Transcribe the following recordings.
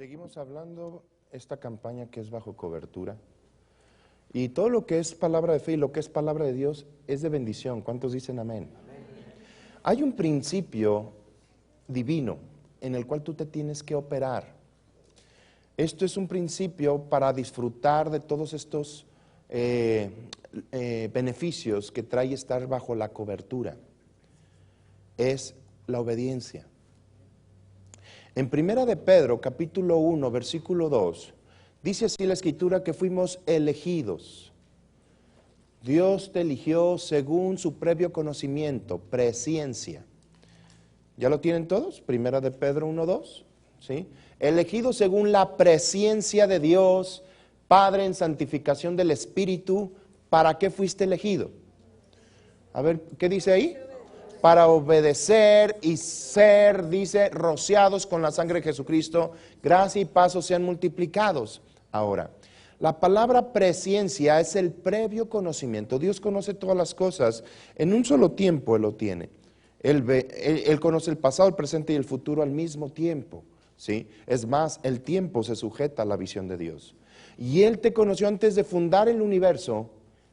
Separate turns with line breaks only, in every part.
Seguimos hablando esta campaña que es bajo cobertura. Y todo lo que es palabra de fe y lo que es palabra de Dios es de bendición. ¿Cuántos dicen amén? Hay un principio divino en el cual tú te tienes que operar. Esto es un principio para disfrutar de todos estos beneficios que trae estar bajo la cobertura. Es la obediencia. En Primera de Pedro, capítulo 1, versículo 2, dice así la Escritura que fuimos elegidos. Dios te eligió según su previo conocimiento, presciencia. ¿Ya lo tienen todos? Primera de Pedro 1, 2, ¿sí? Elegidos según la presciencia de Dios, Padre en santificación del Espíritu. ¿Para qué fuiste elegido? A ver, ¿qué dice ahí? Para obedecer y ser, dice, rociados con la sangre de Jesucristo, gracia y paso sean multiplicados. Ahora, la palabra presciencia es el previo conocimiento. Dios conoce todas las cosas, en un solo tiempo Él lo tiene. Él conoce el pasado, el presente y el futuro al mismo tiempo, ¿sí? Es más, el tiempo se sujeta a la visión de Dios. Y Él te conoció antes de fundar el universo,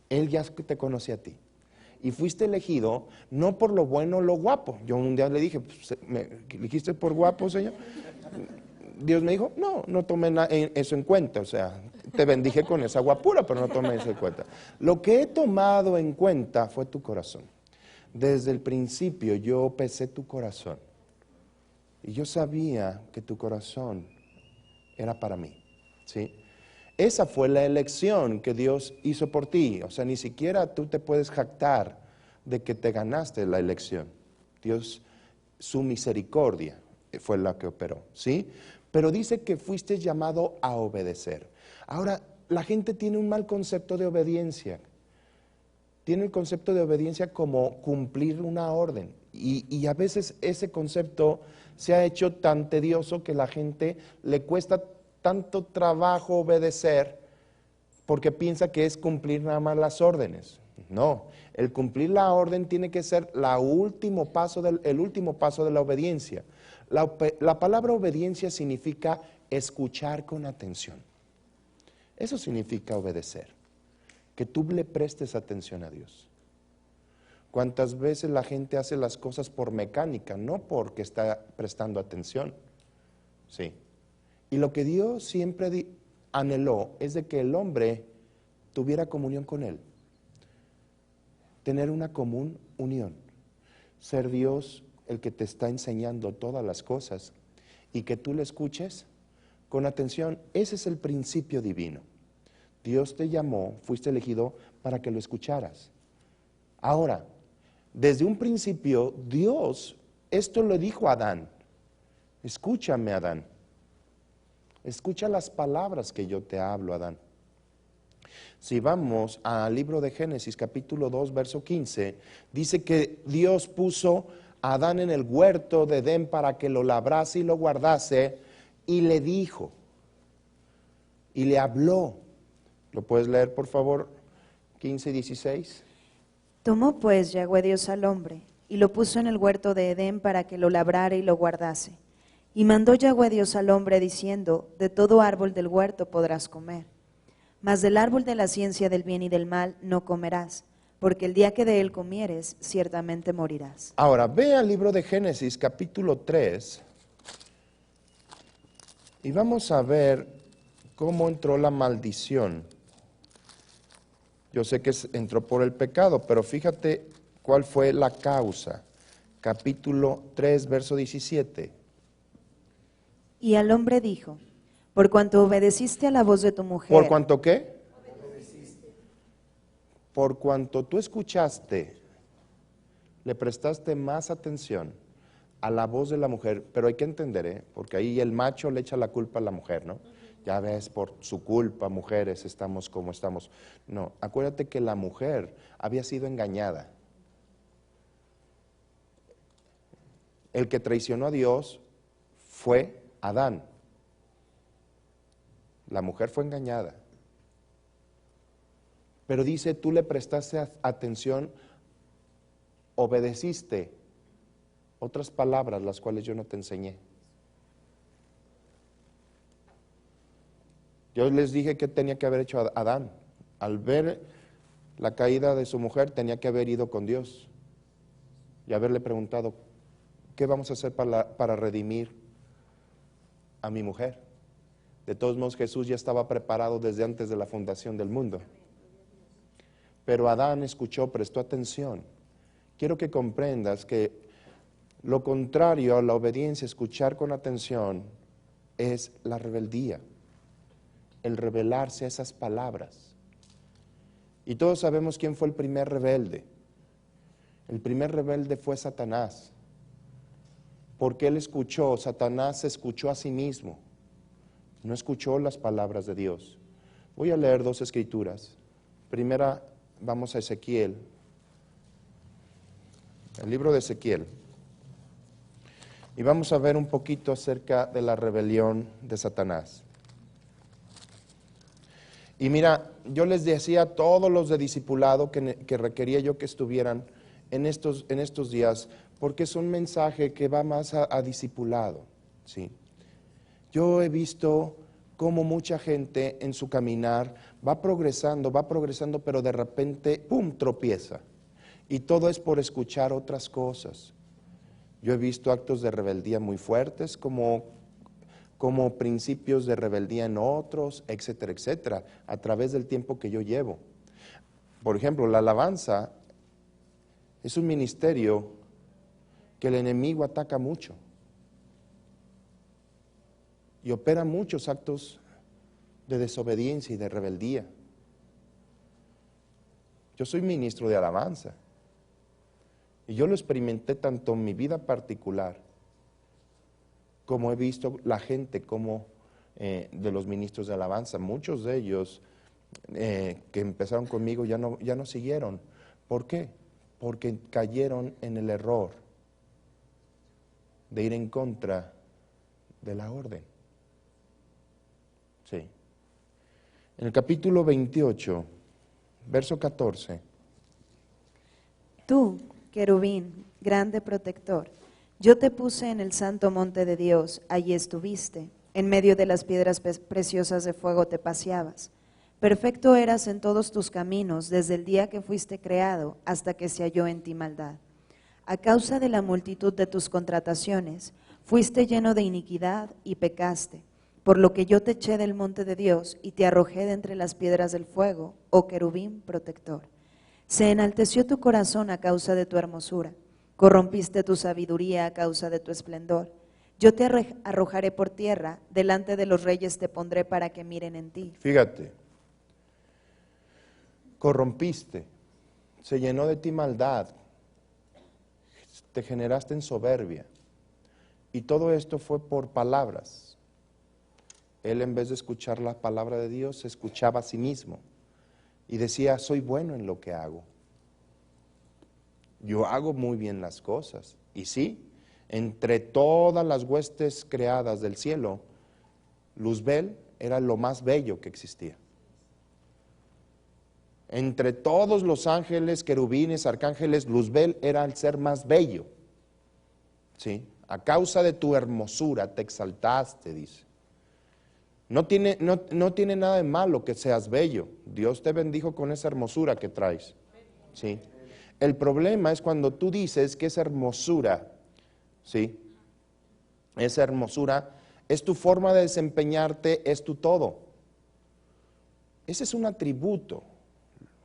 Él ya te conoce a ti. Y fuiste elegido no por lo bueno o lo guapo. Yo un día le dije, ¿me elegiste por guapo, Señor? Dios me dijo, no tomé eso en cuenta. O sea, te bendije con esa guapura, pero no tomé eso en cuenta. Lo que he tomado en cuenta fue tu corazón. Desde el principio yo pesé tu corazón. Y yo sabía que tu corazón era para mí, ¿sí? Esa fue la elección que Dios hizo por ti. O sea, ni siquiera tú te puedes jactar de que te ganaste la elección. Dios, su misericordia fue la que operó, ¿sí? Pero dice que fuiste llamado a obedecer. Ahora, la gente tiene un mal concepto de obediencia. Tiene el concepto de obediencia como cumplir una orden. Y a veces ese concepto se ha hecho tan tedioso que la gente le cuesta tanto trabajo obedecer porque piensa que es cumplir nada más las órdenes. No, el cumplir la orden tiene que ser el último paso de la obediencia. La palabra obediencia significa escuchar con atención. Eso significa obedecer, que tú le prestes atención a Dios. ¿Cuántas veces la gente hace las cosas por mecánica, no porque está prestando atención? Sí. Y lo que Dios siempre anheló es de que el hombre tuviera comunión con Él. Tener una común unión. Ser Dios el que te está enseñando todas las cosas y que tú le escuches con atención. Ese es el principio divino. Dios te llamó, fuiste elegido para que lo escucharas. Ahora, desde un principio, Dios, esto lo dijo a Adán. Escúchame, Adán. Escucha las palabras que yo te hablo, Adán. Si vamos al libro de Génesis, capítulo 2, verso 15, dice que Dios puso a Adán en el huerto de Edén para que lo labrase y lo guardase, y le dijo, y le habló. ¿Lo puedes leer, por favor? 15 y 16.
Tomó pues Yahweh Dios al hombre, y lo puso en el huerto de Edén para que lo labrara y lo guardase. Y mandó Yahweh Dios al hombre diciendo, de todo árbol del huerto podrás comer, mas del árbol de la ciencia del bien y del mal no comerás, porque el día que de él comieres, ciertamente morirás.
Ahora, ve al libro de Génesis, capítulo 3, y vamos a ver cómo entró la maldición. Yo sé que entró por el pecado, pero fíjate cuál fue la causa. Capítulo 3, verso 17.
Y al hombre dijo, por cuanto obedeciste a la voz de tu mujer.
¿Por cuanto qué? Por cuanto tú escuchaste, le prestaste más atención a la voz de la mujer, pero hay que entender, porque ahí el macho le echa la culpa a la mujer, ¿no? Ya ves, por su culpa, mujeres, estamos como estamos. No, acuérdate que la mujer había sido engañada. El que traicionó a Dios fue Adán. La mujer fue engañada. Pero dice, tú le prestaste atención, obedeciste. Otras palabras, las cuales yo no te enseñé. Yo les dije que tenía que haber hecho Adán. Al ver la caída de su mujer, tenía que haber ido con Dios y haberle preguntado, ¿qué vamos a hacer para redimir a mi mujer? De todos modos, Jesús ya estaba preparado desde antes de la fundación del mundo. Pero Adán escuchó, prestó atención. Quiero que comprendas que lo contrario a la obediencia, escuchar con atención, es la rebeldía, el rebelarse a esas palabras. Y todos sabemos quién fue el primer rebelde. El primer rebelde fue Satanás. Porque él escuchó, Satanás se escuchó a sí mismo. No escuchó las palabras de Dios. Voy a leer dos escrituras. Primera, vamos a Ezequiel. El libro de Ezequiel. Y vamos a ver un poquito acerca de la rebelión de Satanás. Y mira, yo les decía a todos los de discipulado que requería yo que estuvieran en estos días, porque es un mensaje que va más a discipulado, ¿sí? Yo he visto cómo mucha gente en su caminar va progresando, pero de repente, ¡pum!, tropieza. Y todo es por escuchar otras cosas. Yo he visto actos de rebeldía muy fuertes, como principios de rebeldía en otros, etcétera, etcétera, a través del tiempo que yo llevo. Por ejemplo, la alabanza es un ministerio que el enemigo ataca mucho y opera muchos actos de desobediencia y de rebeldía. Yo soy ministro de alabanza y yo lo experimenté tanto en mi vida particular como he visto la gente como de los ministros de alabanza. Muchos de ellos que empezaron conmigo ya no siguieron. ¿Por qué? Porque cayeron en el error de ir en contra de la orden. Sí. En el capítulo 28, verso 14.
Tú, querubín, grande protector, yo te puse en el santo monte de Dios, allí estuviste, en medio de las piedras preciosas de fuego te paseabas. Perfecto eras en todos tus caminos, desde el día que fuiste creado hasta que se halló en ti maldad. A causa de la multitud de tus contrataciones, fuiste lleno de iniquidad y pecaste, por lo que yo te eché del monte de Dios y te arrojé de entre las piedras del fuego, oh querubín protector. Se enalteció tu corazón a causa de tu hermosura, corrompiste tu sabiduría a causa de tu esplendor. Yo te arrojaré por tierra, delante de los reyes te pondré para que miren en ti.
Fíjate, corrompiste, se llenó de ti maldad, te generaste en soberbia. Y todo esto fue por palabras. Él, en vez de escuchar la palabra de Dios, se escuchaba a sí mismo y decía, soy bueno en lo que hago. Yo hago muy bien las cosas. Y sí, entre todas las huestes creadas del cielo, Luzbel era lo más bello que existía. Entre todos los ángeles, querubines, arcángeles, Luzbel era el ser más bello. ¿Sí? A causa de tu hermosura te exaltaste, dice. No tiene nada de malo que seas bello. Dios te bendijo con esa hermosura que traes. ¿Sí? El problema es cuando tú dices que esa hermosura, ¿sí?, esa hermosura es tu forma de desempeñarte, es tu todo. Ese es un atributo,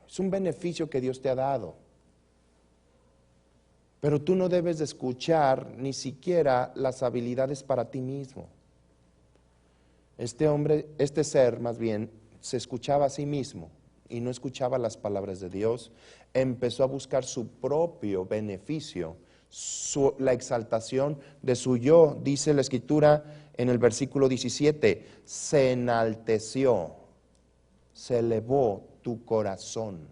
es un beneficio que Dios te ha dado. Pero tú no debes de escuchar ni siquiera las habilidades para ti mismo. Este ser más bien, se escuchaba a sí mismo y no escuchaba las palabras de Dios. Empezó a buscar su propio beneficio, la exaltación de su yo. Dice la Escritura en el versículo 17, se enalteció, se elevó tu corazón.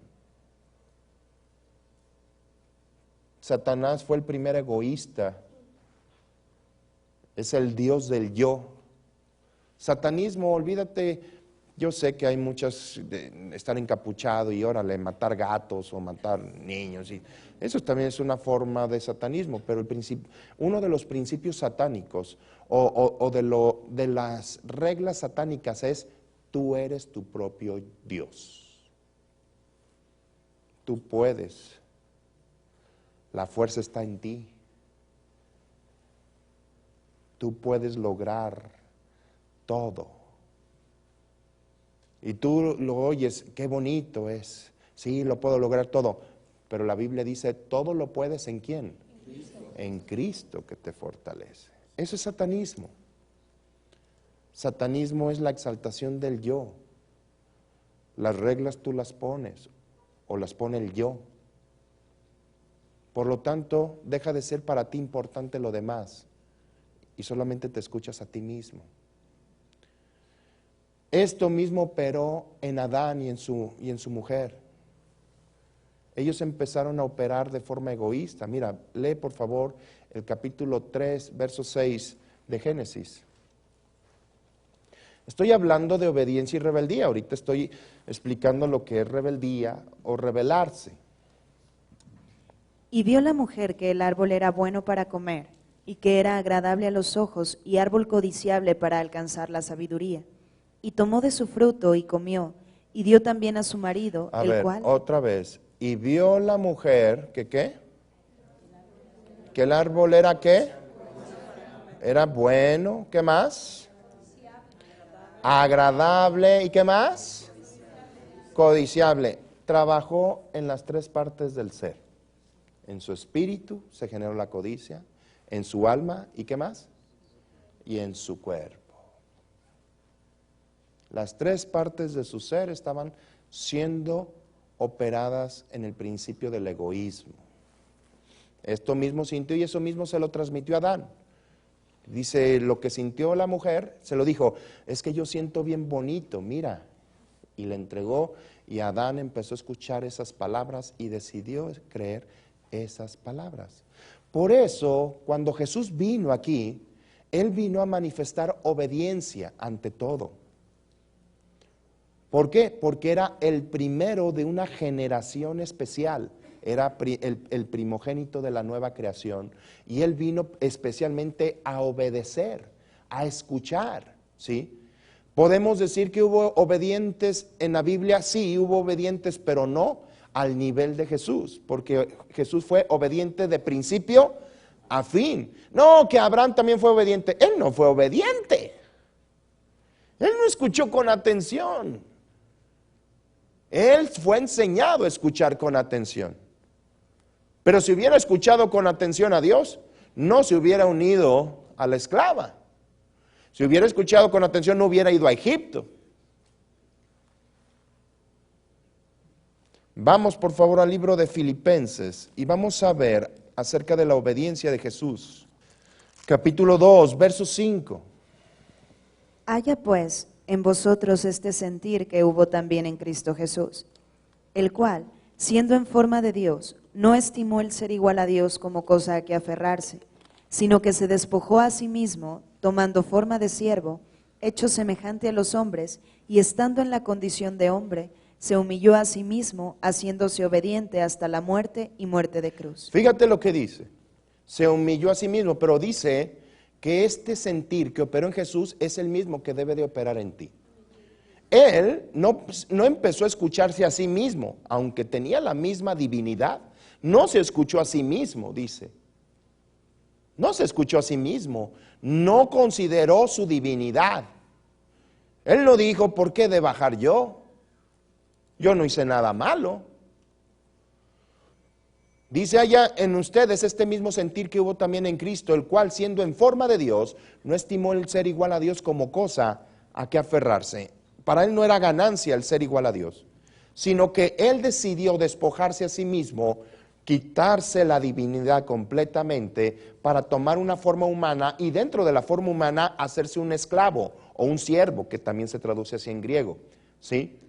Satanás fue el primer egoísta, es el Dios del yo. Satanismo, olvídate, yo sé que hay muchas, estar encapuchado y órale, matar gatos o matar niños, y eso también es una forma de satanismo, pero uno de los principios satánicos o de las reglas satánicas es tú eres tu propio Dios. Tú puedes. La fuerza está en ti. Tú puedes lograr todo. Y tú lo oyes, qué bonito es. Sí, lo puedo lograr todo. Pero la Biblia dice, todo lo puedes ¿en quién? En Cristo que te fortalece. Eso es satanismo. Satanismo es la exaltación del yo. Las reglas tú las pones o las pone el yo. Por lo tanto, deja de ser para ti importante lo demás y solamente te escuchas a ti mismo. Esto mismo operó en Adán y en su mujer. Ellos empezaron a operar de forma egoísta. Mira, lee por favor el capítulo 3, verso 6 de Génesis. Estoy hablando de obediencia y rebeldía. Ahorita estoy explicando lo que es rebeldía o rebelarse.
Y vio la mujer que el árbol era bueno para comer, y que era agradable a los ojos, y árbol codiciable para alcanzar la sabiduría. Y tomó de su fruto y comió, y dio también a su marido, cual...
otra vez. Y vio la mujer, ¿que qué? Que el árbol era ¿qué? Era bueno, ¿qué más? Agradable, ¿y qué más? Codiciable. Trabajó en las tres partes del ser. En su espíritu se generó la codicia, en su alma, ¿y qué más? Y en su cuerpo. Las tres partes de su ser estaban siendo operadas en el principio del egoísmo. Esto mismo sintió y eso mismo se lo transmitió a Adán. Dice, lo que sintió la mujer, se lo dijo, es que yo siento bien bonito, mira. Y le entregó y Adán empezó a escuchar esas palabras y decidió creer esas palabras. Por eso, cuando Jesús vino aquí, Él vino a manifestar obediencia ante todo. ¿Por qué? Porque era el primero de una generación especial, era el primogénito de la nueva creación, y Él vino especialmente a obedecer, a escuchar, ¿sí? ¿Podemos decir que hubo obedientes en la Biblia? Sí, hubo obedientes, pero no al nivel de Jesús, porque Jesús fue obediente de principio a fin. No, que Abraham también fue obediente. Él no fue obediente. Él no escuchó con atención. Él fue enseñado a escuchar con atención. Pero si hubiera escuchado con atención a Dios, no se hubiera unido a la esclava. Si hubiera escuchado con atención, no hubiera ido a Egipto. Vamos por favor al libro de Filipenses y vamos a ver acerca de la obediencia de Jesús. Capítulo 2, verso 5.
Haya pues en vosotros este sentir que hubo también en Cristo Jesús, el cual, siendo en forma de Dios, no estimó el ser igual a Dios como cosa a que aferrarse, sino que se despojó a sí mismo, tomando forma de siervo, hecho semejante a los hombres, y estando en la condición de hombre, se humilló a sí mismo, haciéndose obediente hasta la muerte y muerte de cruz.
Fíjate lo que dice, se humilló a sí mismo, pero dice que este sentir que operó en Jesús es el mismo que debe de operar en ti. Él no empezó a escucharse a sí mismo, aunque tenía la misma divinidad, no se escuchó a sí mismo, dice. No se escuchó a sí mismo, no consideró su divinidad. Él no dijo, ¿por qué de bajar yo? Yo no hice nada malo. Dice allá en ustedes este mismo sentir que hubo también en Cristo, el cual siendo en forma de Dios, no estimó el ser igual a Dios como cosa a que aferrarse. Para él no era ganancia el ser igual a Dios, sino que él decidió despojarse a sí mismo, quitarse la divinidad completamente para tomar una forma humana y dentro de la forma humana hacerse un esclavo o un siervo, que también se traduce así en griego, ¿sí?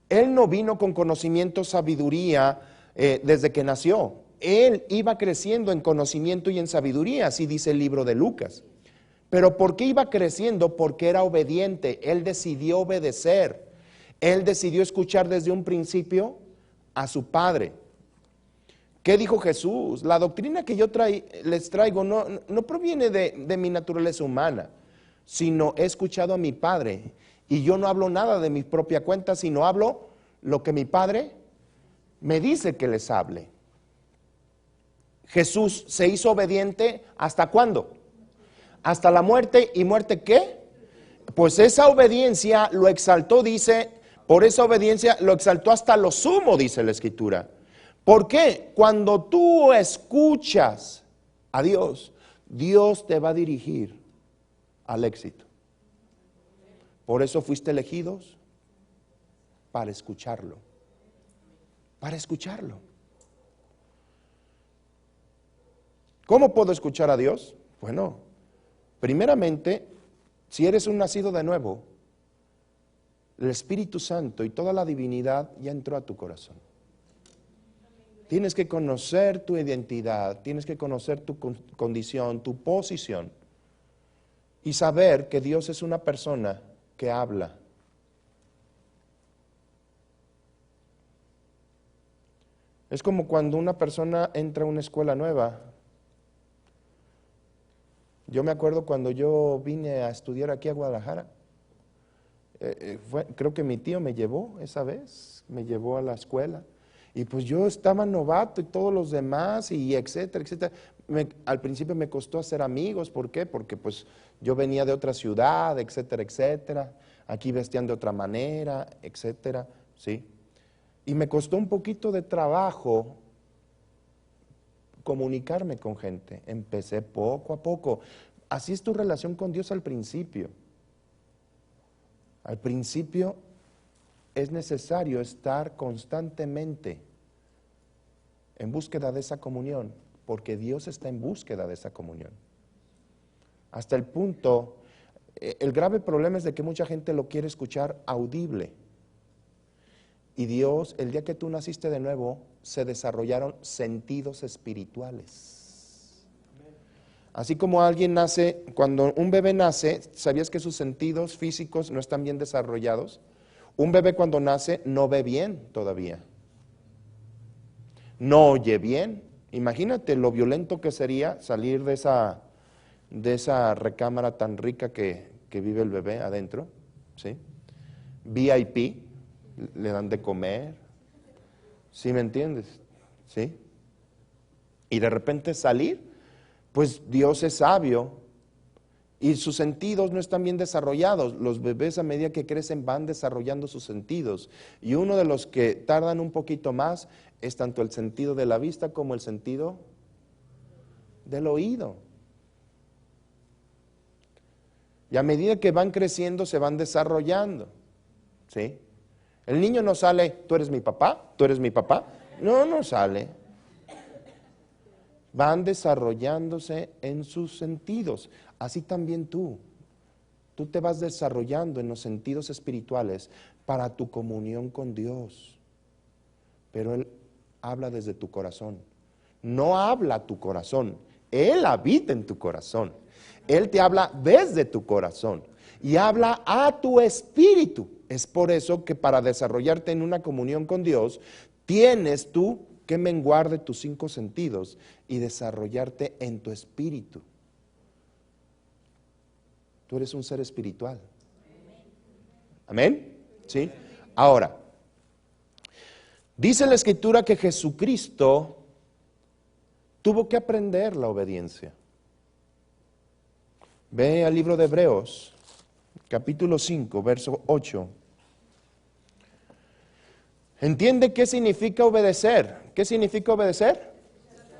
Él no vino con conocimiento, sabiduría desde que nació. Él iba creciendo en conocimiento y en sabiduría, así dice el libro de Lucas. ¿Pero por qué iba creciendo? Porque era obediente. Él decidió obedecer. Él decidió escuchar desde un principio a su Padre. ¿Qué dijo Jesús? La doctrina que yo les traigo no proviene de mi naturaleza humana, sino he escuchado a mi Padre. Y yo no hablo nada de mi propia cuenta, sino hablo lo que mi Padre me dice que les hable. Jesús se hizo obediente ¿hasta cuándo? Hasta la muerte. ¿Y muerte qué? Pues esa obediencia lo exaltó, dice, por esa obediencia lo exaltó hasta lo sumo, dice la Escritura. ¿Por qué? Cuando tú escuchas a Dios, Dios te va a dirigir al éxito. Por eso fuiste elegidos para escucharlo. Para escucharlo. ¿Cómo puedo escuchar a Dios? Bueno, primeramente, si eres un nacido de nuevo, el Espíritu Santo y toda la divinidad ya entró a tu corazón. Tienes que conocer tu identidad, tienes que conocer tu condición, tu posición y saber que Dios es una persona que habla. Es como cuando una persona entra a una escuela nueva. Yo me acuerdo cuando yo vine a estudiar aquí a Guadalajara, creo que mi tío me llevó esa vez, me llevó a la escuela. Y pues yo estaba novato y todos los demás y etcétera, etcétera. Al principio me costó hacer amigos, ¿por qué? Porque pues yo venía de otra ciudad, etcétera, etcétera. Aquí vestían de otra manera, etcétera, ¿sí? Y me costó un poquito de trabajo comunicarme con gente. Empecé poco a poco. Así es tu relación con Dios al principio. Al principio es necesario estar constantemente en búsqueda de esa comunión, porque Dios está en búsqueda de esa comunión. Hasta el punto, el grave problema es de que mucha gente lo quiere escuchar audible. Y Dios, el día que tú naciste de nuevo, se desarrollaron sentidos espirituales. Así como alguien nace, cuando un bebé nace, ¿sabías que sus sentidos físicos no están bien desarrollados? Un bebé cuando nace no ve bien todavía. No oye bien. Imagínate lo violento que sería salir de esa recámara tan rica que vive el bebé adentro, ¿sí? VIP, le dan de comer, ¿sí me entiendes? ¿Sí? Y de repente salir, pues Dios es sabio y sus sentidos no están bien desarrollados. Los bebés a medida que crecen van desarrollando sus sentidos. Y uno de los que tardan un poquito más es tanto el sentido de la vista como el sentido del oído. Y a medida que van creciendo se van desarrollando. ¿Sí? El niño no sale, tú eres mi papá, tú eres mi papá. No, no sale. Van desarrollándose en sus sentidos. Así también tú te vas desarrollando en los sentidos espirituales para tu comunión con Dios. Pero Él habla desde tu corazón. No habla tu corazón, Él habita en tu corazón. Él te habla desde tu corazón y habla a tu espíritu. Es por eso que para desarrollarte en una comunión con Dios, tienes tú que menguar de tus 5 sentidos y desarrollarte en tu espíritu. Tú eres un ser espiritual. ¿Amén? ¿Sí? Ahora, dice la Escritura que Jesucristo tuvo que aprender la obediencia. Ve al libro de Hebreos, capítulo 5, verso 8. ¿Entiende qué significa obedecer? ¿Qué significa obedecer?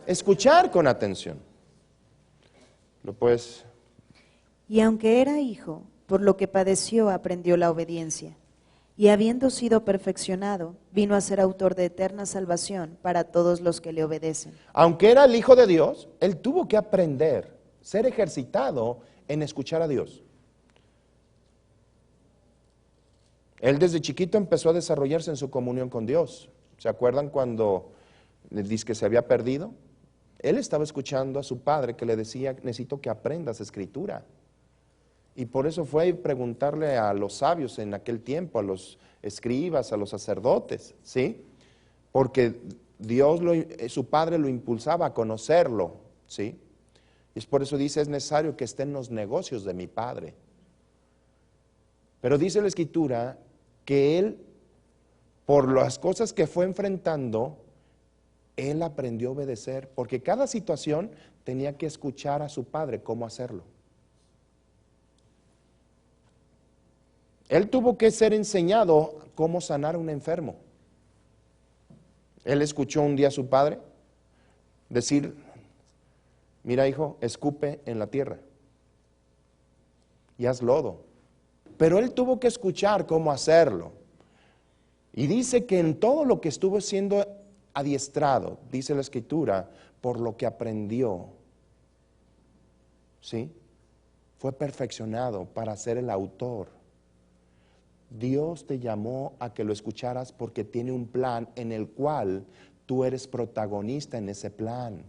Escuchar con atención. ¿Lo puedes?
Y aunque era hijo, por lo que padeció aprendió la obediencia. Y habiendo sido perfeccionado, vino a ser autor de eterna salvación para todos los que le obedecen.
Aunque era el Hijo de Dios, Él tuvo que aprender, ser ejercitado en escuchar a Dios. Él desde chiquito empezó a desarrollarse en su comunión con Dios. ¿Se acuerdan cuando le dice que se había perdido? Él estaba escuchando a su padre que le decía, necesito que aprendas escritura. Y por eso fue a preguntarle a los sabios en aquel tiempo, a los escribas, a los sacerdotes, ¿sí? Porque Dios, su padre lo impulsaba a conocerlo, ¿sí? Y es por eso dice, es necesario que esté en los negocios de mi padre. Pero dice la Escritura que él, por las cosas que fue enfrentando, él aprendió a obedecer, porque cada situación tenía que escuchar a su padre cómo hacerlo. Él tuvo que ser enseñado cómo sanar a un enfermo. Él escuchó un día a su padre decir: mira, hijo, escupe en la tierra y haz lodo. Pero él tuvo que escuchar cómo hacerlo. Y dice que en todo lo que estuvo siendo adiestrado, dice la Escritura, por lo que aprendió, ¿sí?, fue perfeccionado para ser el autor. Dios te llamó a que lo escucharas porque tiene un plan en el cual tú eres protagonista en ese plan.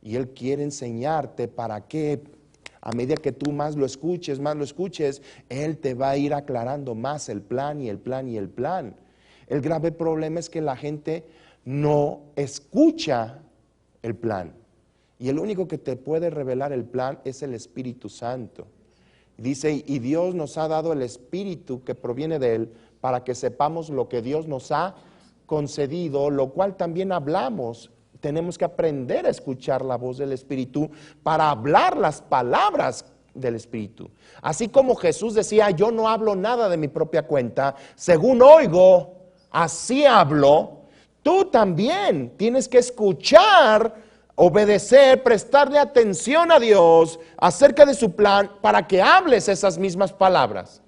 Y Él quiere enseñarte para que a medida que tú más lo escuches, Él te va a ir aclarando más el plan y el plan y el plan. El grave problema es que la gente no escucha el plan. Y el único que te puede revelar el plan es el Espíritu Santo. Dice, y Dios nos ha dado el Espíritu que proviene de Él para que sepamos lo que Dios nos ha concedido, lo cual también hablamos. Tenemos que aprender a escuchar la voz del Espíritu para hablar las palabras del Espíritu. Así como Jesús decía, yo no hablo nada de mi propia cuenta, según oigo, así hablo. Tú también tienes que escuchar, obedecer, prestarle atención a Dios acerca de su plan para que hables esas mismas palabras.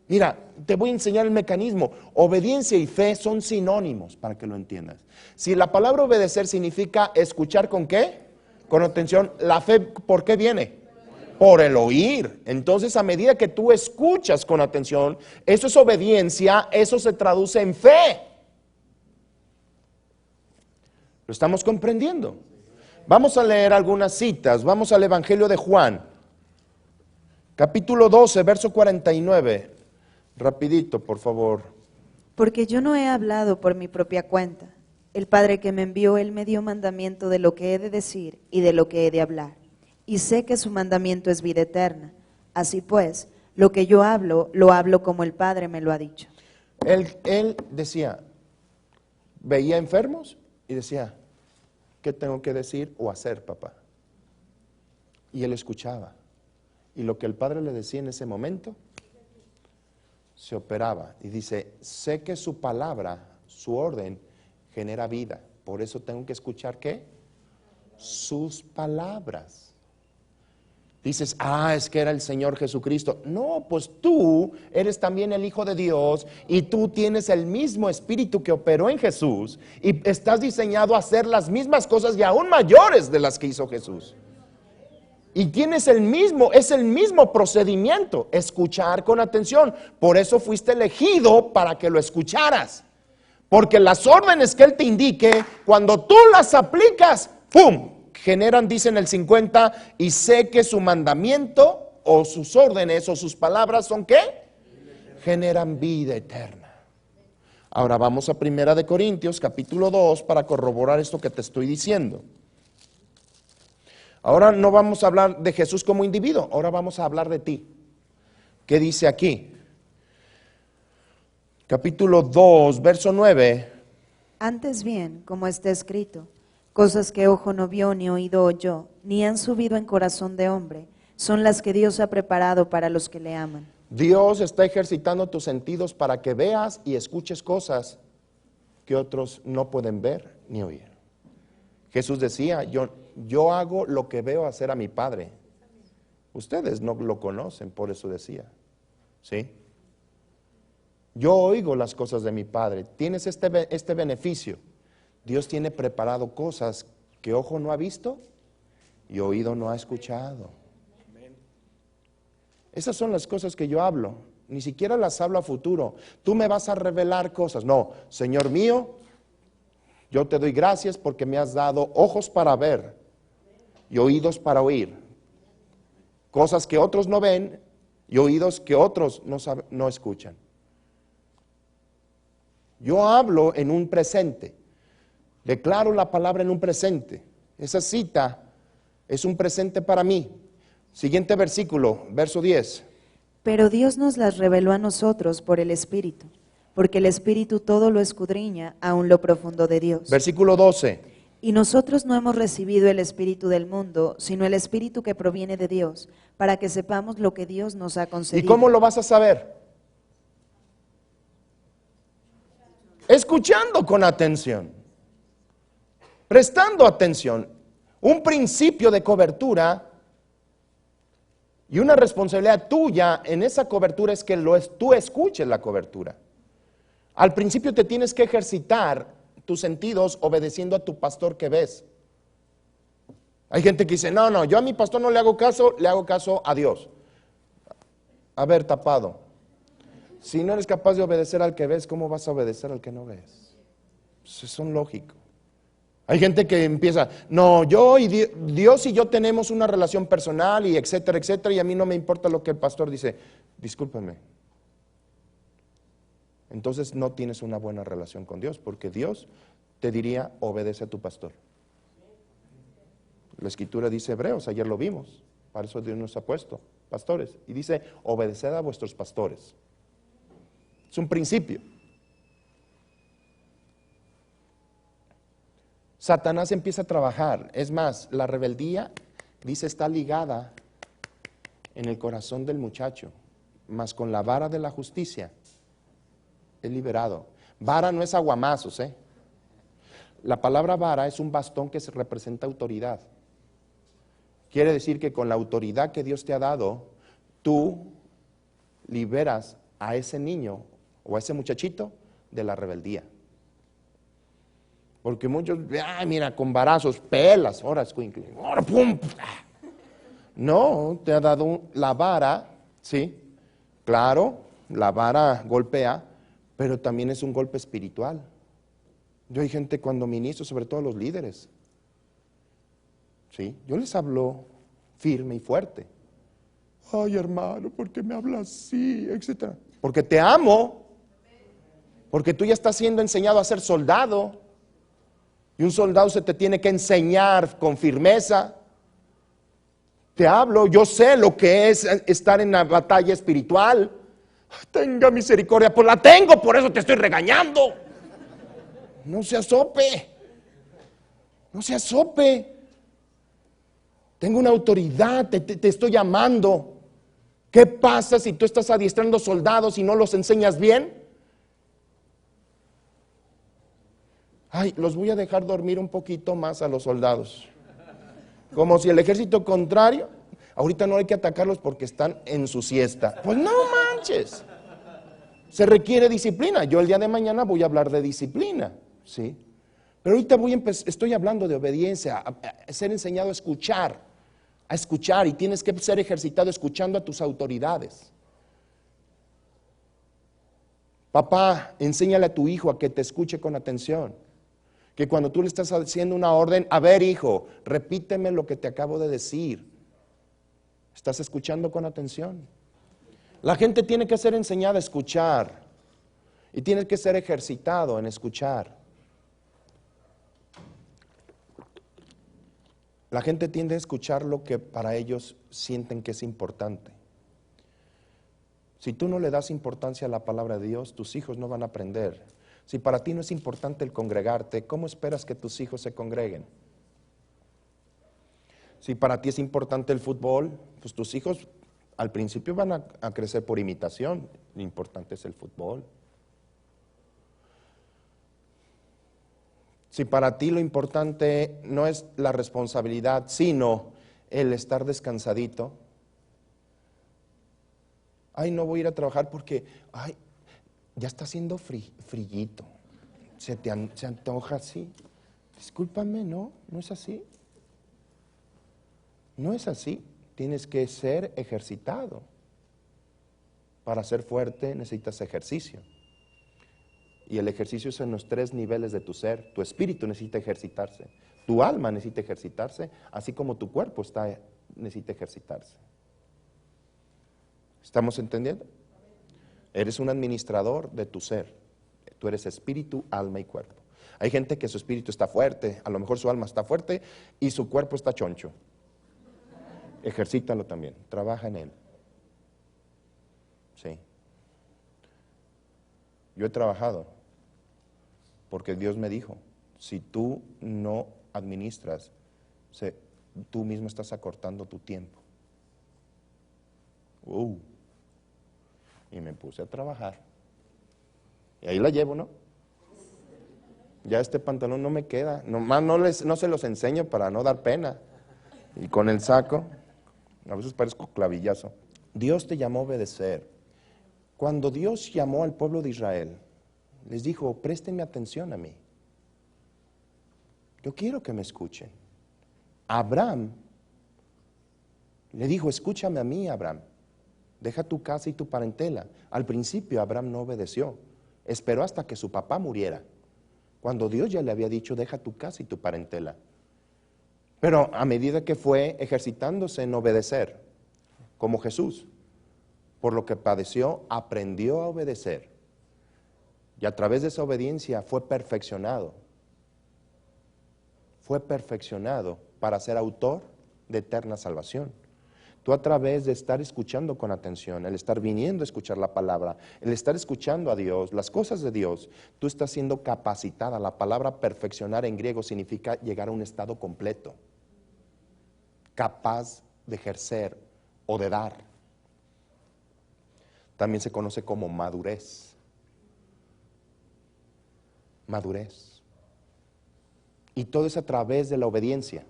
Mira, te voy a enseñar el mecanismo. Obediencia y fe son sinónimos para que lo entiendas. Si la palabra obedecer significa escuchar, ¿con qué? Con atención. La fe, ¿por qué viene? Por el oír. Entonces, a medida que tú escuchas con atención, eso es obediencia, eso se traduce en fe. ¿Lo estamos comprendiendo? Vamos a leer algunas citas. Vamos al Evangelio de Juan, capítulo 12, verso 49. Rapidito, por favor.
Porque yo no he hablado por mi propia cuenta. El Padre que me envió, Él me dio mandamiento de lo que he de decir y de lo que he de hablar. Y sé que su mandamiento es vida eterna. Así pues, lo que yo hablo, lo hablo como el Padre me lo ha dicho.
Él decía, veía enfermos y decía, ¿qué tengo que decir o hacer, papá? Y él escuchaba. Y lo que el Padre le decía en ese momento, se operaba. Y dice, sé que su palabra, su orden, genera vida. Por eso tengo que escuchar, ¿qué? Sus palabras. Dices, es que era el Señor Jesucristo. No, pues tú eres también el Hijo de Dios y tú tienes el mismo Espíritu que operó en Jesús y estás diseñado a hacer las mismas cosas y aún mayores de las que hizo Jesús. Y tienes es el mismo procedimiento, escuchar con atención. Por eso fuiste elegido para que lo escucharas. Porque las órdenes que Él te indique, cuando tú las aplicas, ¡pum!, generan, dicen el 50, y sé que su mandamiento o sus órdenes o sus palabras son ¿qué? Generan vida eterna. Ahora vamos a 1 Corintios capítulo 2 para corroborar esto que te estoy diciendo. Ahora no vamos a hablar de Jesús como individuo, ahora vamos a hablar de ti. ¿Qué dice aquí? Capítulo 2, verso 9.
Antes bien, como está escrito, cosas que ojo no vio, ni oído oyó, ni han subido en corazón de hombre, son las que Dios ha preparado para los que le aman.
Dios está ejercitando tus sentidos para que veas y escuches cosas que otros no pueden ver ni oír. Jesús decía, yo hago lo que veo hacer a mi Padre. Ustedes no lo conocen, por eso decía. ¿Sí? Yo oigo las cosas de mi Padre. Tienes este beneficio. Dios tiene preparado cosas que ojo no ha visto y oído no ha escuchado. Esas son las cosas que yo hablo. Ni siquiera las hablo a futuro. Tú me vas a revelar cosas. No, Señor mío, yo te doy gracias porque me has dado ojos para ver y oídos para oír. Cosas que otros no ven y oídos que otros no escuchan. Yo hablo en un presente. Declaro la palabra en un presente. Esa cita es un presente para mí. Siguiente versículo, verso 10.
Pero Dios nos las reveló a nosotros por el Espíritu, porque el Espíritu todo lo escudriña, aun lo profundo de Dios.
Versículo 12.
Y nosotros no hemos recibido el espíritu del mundo, sino el Espíritu que proviene de Dios, para que sepamos lo que Dios nos ha
¿Y
concedido.
cómo lo vas a saber? Escuchando con atención, prestando atención. Un principio de cobertura y una responsabilidad tuya en esa cobertura es que tú escuches la cobertura. Al principio te tienes que ejercitar tus sentidos obedeciendo a tu pastor que ves. Hay gente que dice, no, yo a mi pastor no le hago caso a Dios. A ver, tapado. Si no eres capaz de obedecer al que ves, ¿cómo vas a obedecer al que no ves? Pues eso es lógico. Hay gente que empieza, no, yo y Dios y yo tenemos una relación personal y etcétera, etcétera, y a mí no me importa lo que el pastor dice. Discúlpeme. Entonces no tienes una buena relación con Dios, porque Dios te diría, obedece a tu pastor. La Escritura dice Hebreos, ayer lo vimos, para eso Dios nos ha puesto pastores, y dice, obedeced a vuestros pastores. Es un principio. Satanás empieza a trabajar. Es más, la rebeldía, dice, está ligada en el corazón del muchacho, mas con la vara de la justicia es liberado. Vara no es aguamazos, La palabra vara es un bastón que se representa autoridad. Quiere decir que con la autoridad que Dios te ha dado, tú liberas a ese niño o a ese muchachito de la rebeldía. Porque muchos, mira, con varazos, pelas, ahora escuincle, ahora pum. No, te ha dado la vara, sí, claro, la vara golpea, pero también es un golpe espiritual. Yo hay gente cuando ministro, sobre todo los líderes, sí, yo les hablo firme y fuerte. Ay, hermano, ¿por qué me hablas así? Etcétera. Porque te amo, porque tú ya estás siendo enseñado a ser soldado. Y un soldado se te tiene que enseñar con firmeza. Te hablo, yo sé lo que es estar en la batalla espiritual. Tenga misericordia, pues la tengo, por eso te estoy regañando. No se asope. No se asope. Tengo una autoridad, te estoy llamando. ¿Qué pasa si tú estás adiestrando soldados y no los enseñas bien? Ay, los voy a dejar dormir un poquito más a los soldados. Como si el ejército contrario, ahorita no hay que atacarlos porque están en su siesta. Pues no manches. Se requiere disciplina. Yo el día de mañana voy a hablar de disciplina, ¿sí? Pero ahorita estoy hablando de obediencia, a ser enseñado a escuchar, y tienes que ser ejercitado escuchando a tus autoridades. Papá, enséñale a tu hijo a que te escuche con atención. Que cuando tú le estás haciendo una orden, a ver hijo, repíteme lo que te acabo de decir. ¿Estás escuchando con atención? La gente tiene que ser enseñada a escuchar y tiene que ser ejercitado en escuchar. La gente tiende a escuchar lo que para ellos sienten que es importante. Si tú no le das importancia a la palabra de Dios, tus hijos no van a aprender. Si para ti no es importante el congregarte, ¿cómo esperas que tus hijos se congreguen? Si para ti es importante el fútbol, pues tus hijos al principio van a crecer por imitación. Lo importante es el fútbol. Si para ti lo importante no es la responsabilidad, sino el estar descansadito. Ay, no voy a ir a trabajar porque, ay, ya está haciendo frillito. Se antoja así. Discúlpame, no es así. No es así. Tienes que ser ejercitado. Para ser fuerte necesitas ejercicio. Y el ejercicio es en los 3 niveles de tu ser. Tu espíritu necesita ejercitarse. Tu alma necesita ejercitarse, así como tu cuerpo necesita ejercitarse. ¿Estamos entendiendo? Eres un administrador de tu ser. Tú eres espíritu, alma y cuerpo. Hay gente que su espíritu está fuerte, a lo mejor su alma está fuerte y su cuerpo está choncho. Ejercítalo también, trabaja en él. Sí. Yo he trabajado porque Dios me dijo, si tú no administras, tú mismo estás acortando tu tiempo. Y me puse a trabajar. Y ahí la llevo, ¿no? Ya este pantalón no me queda. Nomás no se los enseño para no dar pena. Y con el saco, a veces parezco clavillazo. Dios te llamó a obedecer. Cuando Dios llamó al pueblo de Israel, les dijo, préstenme atención a mí. Yo quiero que me escuchen. Abraham le dijo, escúchame a mí, Abraham. Deja tu casa y tu parentela. Al principio Abraham no obedeció. Esperó hasta que su papá muriera. Cuando Dios ya le había dicho, deja tu casa y tu parentela. Pero a medida que fue ejercitándose en obedecer, como Jesús, por lo que padeció, aprendió a obedecer. Y a través de esa obediencia fue perfeccionado. Fue perfeccionado para ser autor de eterna salvación. Tú a través de estar escuchando con atención, el estar viniendo a escuchar la palabra, el estar escuchando a Dios, las cosas de Dios, tú estás siendo capacitada. La palabra perfeccionar en griego significa llegar a un estado completo, capaz de ejercer o de dar. También se conoce como madurez. Madurez. Y todo es a través de la obediencia.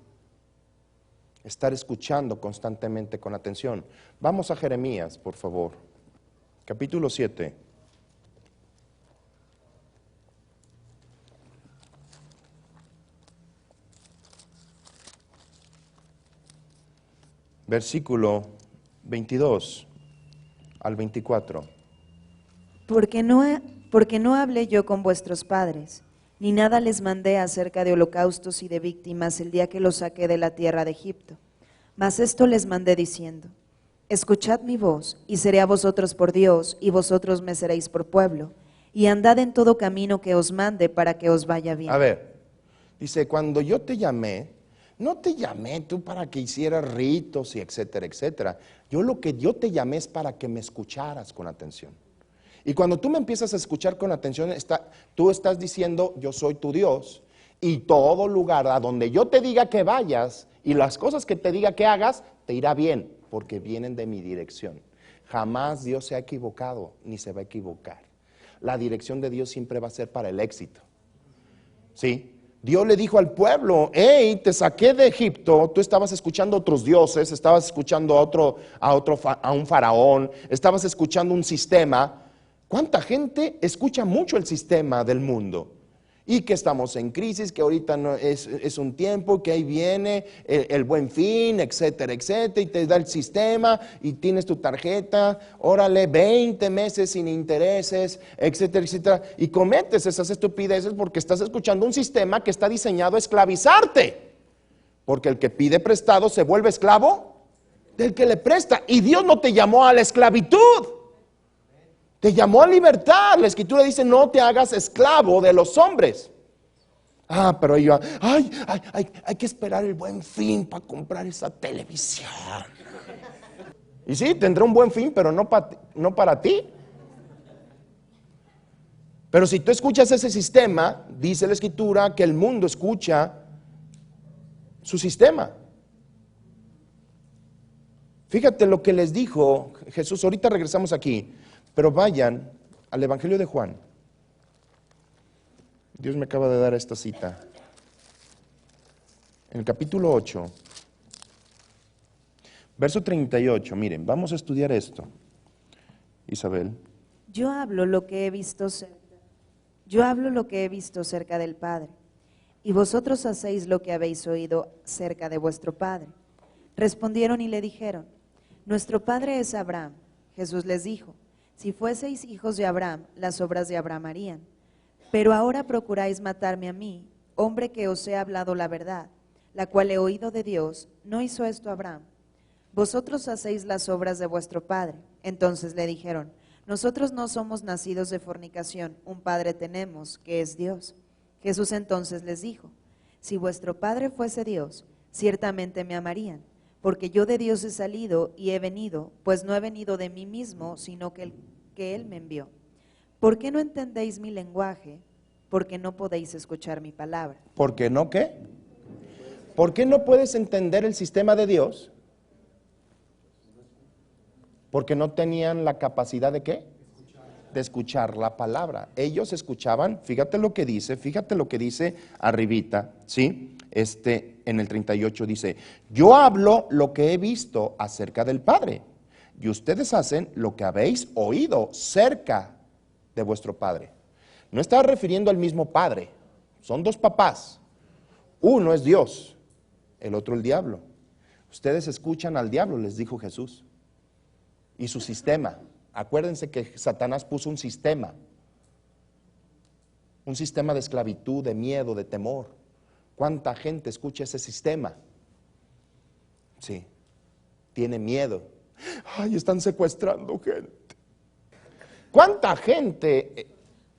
Estar escuchando constantemente con atención. Vamos a Jeremías, por favor. Capítulo 7. Versículo 22 al 24.
Porque no hablé yo con vuestros padres, ni nada les mandé acerca de holocaustos y de víctimas el día que los saqué de la tierra de Egipto. Mas esto les mandé diciendo, escuchad mi voz, y seré a vosotros por Dios, y vosotros me seréis por pueblo, y andad en todo camino que os mande para que os vaya bien.
A ver, dice, cuando yo te llamé, no te llamé tú para que hicieras ritos y etcétera, etcétera. Yo te llamé es para que me escucharas con atención. Y cuando tú me empiezas a escuchar con atención, tú estás diciendo, yo soy tu Dios, y todo lugar a donde yo te diga que vayas, y las cosas que te diga que hagas, te irá bien, porque vienen de mi dirección. Jamás Dios se ha equivocado, ni se va a equivocar. La dirección de Dios siempre va a ser para el éxito. ¿Sí? Dios le dijo al pueblo, hey, te saqué de Egipto, tú estabas escuchando a otros dioses, estabas escuchando a un faraón, estabas escuchando un sistema. ¿Cuánta gente escucha mucho el sistema del mundo? Y que estamos en crisis, que ahorita no es un tiempo, que ahí viene el buen fin, etcétera, etcétera, y te da el sistema, y tienes tu tarjeta, órale, 20 meses sin intereses, etcétera, etcétera, y cometes esas estupideces porque estás escuchando un sistema que está diseñado a esclavizarte, porque el que pide prestado se vuelve esclavo del que le presta, y Dios no te llamó a la esclavitud. Te llamó a libertad. La Escritura dice, no te hagas esclavo de los hombres. Pero yo, hay que esperar el buen fin para comprar esa televisión. Y sí, tendrá un buen fin, pero no para ti. Pero si tú escuchas ese sistema, dice la Escritura que el mundo escucha su sistema. Fíjate lo que les dijo Jesús. Ahorita regresamos aquí. Pero vayan al Evangelio de Juan. Dios me acaba de dar esta cita. En el capítulo 8, verso 38. Miren, vamos a estudiar esto. Isabel.
Yo hablo lo que he visto cerca del Padre, y vosotros hacéis lo que habéis oído cerca de vuestro Padre. Respondieron y le dijeron, nuestro Padre es Abraham. Jesús les dijo, si fueseis hijos de Abraham, las obras de Abraham harían. Pero ahora procuráis matarme a mí, hombre que os he hablado la verdad, la cual he oído de Dios. ¿No hizo esto Abraham? Vosotros hacéis las obras de vuestro padre. Entonces le dijeron, nosotros no somos nacidos de fornicación, un padre tenemos, que es Dios. Jesús entonces les dijo, si vuestro padre fuese Dios, ciertamente me amarían, porque yo de Dios he salido y he venido, pues no he venido de mí mismo, sino que Él me envió. ¿Por qué no entendéis mi lenguaje? Porque no podéis escuchar mi palabra.
¿Por qué no qué? ¿Por qué no puedes entender el sistema de Dios? Porque no tenían la capacidad de ¿qué? De escuchar la palabra. Ellos escuchaban, fíjate lo que dice arribita, ¿sí? En el 38 dice, yo hablo lo que he visto acerca del Padre, y ustedes hacen lo que habéis oído cerca de vuestro Padre. No está refiriendo al mismo Padre, son dos papás. Uno es Dios, el otro el diablo. Ustedes escuchan al diablo, les dijo Jesús. Y su sistema. Acuérdense que Satanás puso un sistema de esclavitud, de miedo, de temor. ¿Cuánta gente escucha ese sistema? Sí, tiene miedo. Ay, están secuestrando gente. ¿Cuánta gente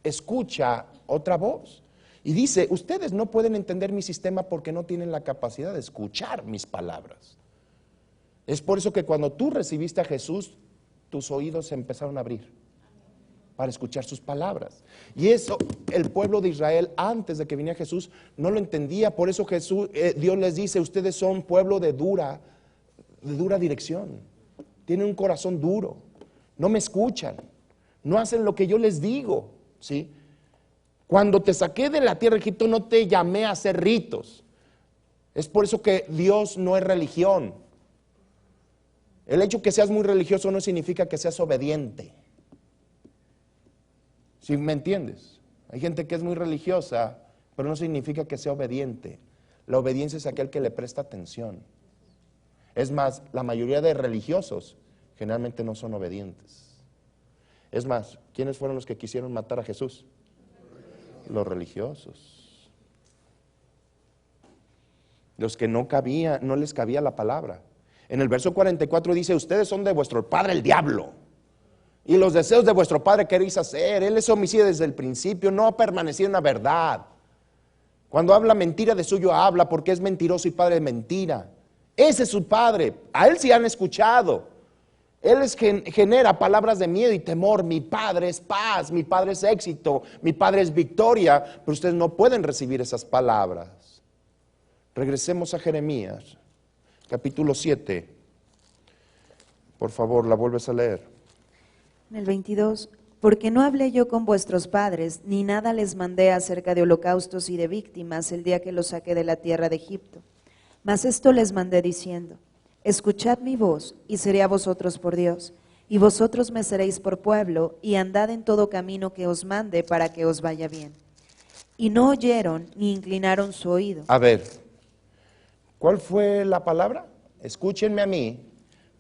escucha otra voz? Y dice, ustedes no pueden entender mi sistema porque no tienen la capacidad de escuchar mis palabras. Es por eso que cuando tú recibiste a Jesús, tus oídos se empezaron a abrir para escuchar sus palabras. Y eso el pueblo de Israel antes de que viniera Jesús no lo entendía. Por eso Dios les dice, ustedes son pueblo de dura dirección. Tienen un corazón duro. No me escuchan. No hacen lo que yo les digo. ¿Sí? Cuando te saqué de la tierra de Egipto no te llamé a hacer ritos. Es por eso que Dios no es religión. El hecho que seas muy religioso no significa que seas obediente. ¿Sí me entiendes? Hay gente que es muy religiosa, pero no significa que sea obediente. La obediencia es aquel que le presta atención. Es más, la mayoría de religiosos generalmente no son obedientes. Es más, ¿quiénes fueron los que quisieron matar a Jesús? Los religiosos. Los que no les cabía la palabra. En el verso 44 dice, ustedes son de vuestro padre el diablo, y los deseos de vuestro padre queréis hacer. Él es homicida desde el principio, no ha permanecido en la verdad. Cuando habla mentira de suyo habla, porque es mentiroso y padre de mentira. Ese es su padre, a él sí han escuchado. Él genera palabras de miedo y temor. Mi padre es paz, mi padre es éxito, mi padre es victoria, pero ustedes no pueden recibir esas palabras. Regresemos a Jeremías. Capítulo 7, por favor, la vuelves a leer.
En el 22, porque no hablé yo con vuestros padres, ni nada les mandé acerca de holocaustos y de víctimas el día que los saqué de la tierra de Egipto. Mas esto les mandé diciendo, escuchad mi voz, y seré a vosotros por Dios, y vosotros me seréis por pueblo, y andad en todo camino que os mande para que os vaya bien. Y no oyeron ni inclinaron su oído.
A ver, ¿cuál fue la palabra? Escúchenme a mí,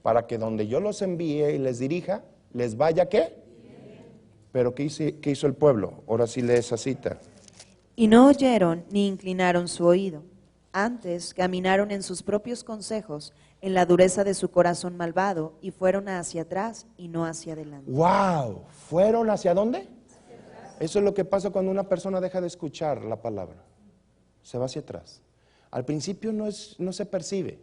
para que donde yo los envíe y les dirija, les vaya ¿qué? Pero ¿qué hizo el pueblo? Ahora sí lee esa cita.
Y no oyeron ni inclinaron su oído. Antes caminaron en sus propios consejos, en la dureza de su corazón malvado, y fueron hacia atrás y no hacia adelante.
¡Wow! ¿Fueron hacia dónde? Eso es lo que pasa cuando una persona deja de escuchar la palabra. Se va hacia atrás. Al principio no se percibe.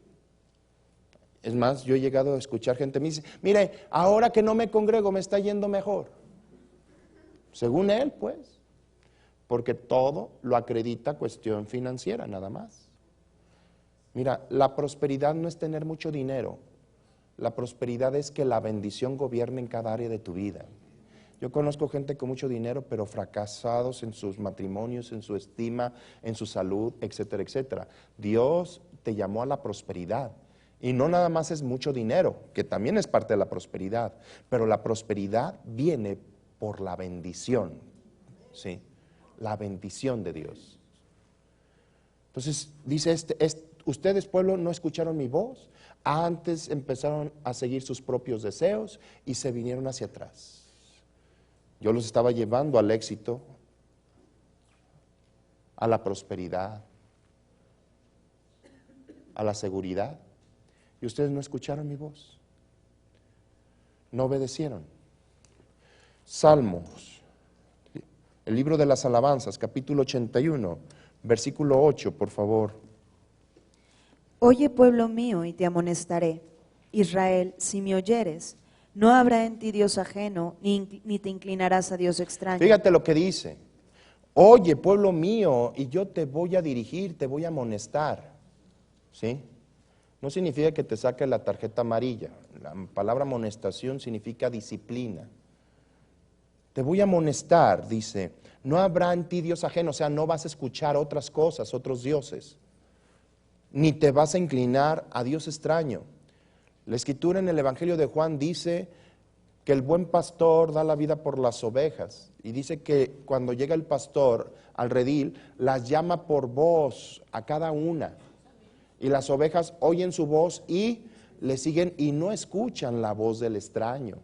Es más, yo he llegado a escuchar gente me dice, mire, ahora que no me congrego me está yendo mejor. Según él, pues. Porque todo lo acredita cuestión financiera, nada más. Mira, la prosperidad no es tener mucho dinero. La prosperidad es que la bendición gobierne en cada área de tu vida. Yo conozco gente con mucho dinero, pero fracasados en sus matrimonios, en su estima, en su salud, etcétera, etcétera. Dios te llamó a la prosperidad. Y no nada más es mucho dinero, que también es parte de la prosperidad, pero la prosperidad viene por la bendición, ¿sí? La bendición de Dios. Entonces, dice ustedes, pueblo, no escucharon mi voz, antes empezaron a seguir sus propios deseos y se vinieron hacia atrás. Yo los estaba llevando al éxito, a la prosperidad, a la seguridad. Y ustedes no escucharon mi voz. No obedecieron. Salmos, el libro de las alabanzas, capítulo 81, versículo 8, por favor.
Oye, pueblo mío, y te amonestaré. Israel, si me oyeres, no habrá en ti Dios ajeno, ni te inclinarás a Dios extraño.
Fíjate lo que dice. Oye, pueblo mío, y yo te voy a dirigir, te voy a amonestar. ¿Sí? No significa que te saque la tarjeta amarilla. La palabra amonestación significa disciplina. Te voy a amonestar, dice. No habrá en ti Dios ajeno, o sea, no vas a escuchar otras cosas, otros dioses. Ni te vas a inclinar a Dios extraño. La escritura en el Evangelio de Juan dice que el buen pastor da la vida por las ovejas. Y dice que cuando llega el pastor al redil, las llama por voz a cada una. Y las ovejas oyen su voz y le siguen y no escuchan la voz del extraño.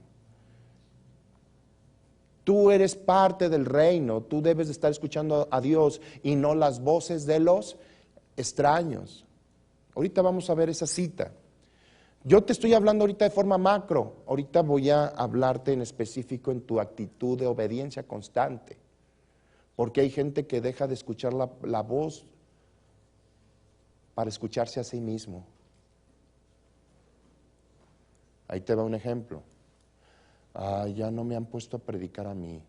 Tú eres parte del reino, tú debes de estar escuchando a Dios y no las voces de los extraños. Ahorita vamos a ver esa cita. Yo te estoy hablando ahorita de forma macro, ahorita voy a hablarte en específico en tu actitud de obediencia constante, porque hay gente que deja de escuchar la voz para escucharse a sí mismo. Ahí te va un ejemplo. Ya no me han puesto a predicar a mí.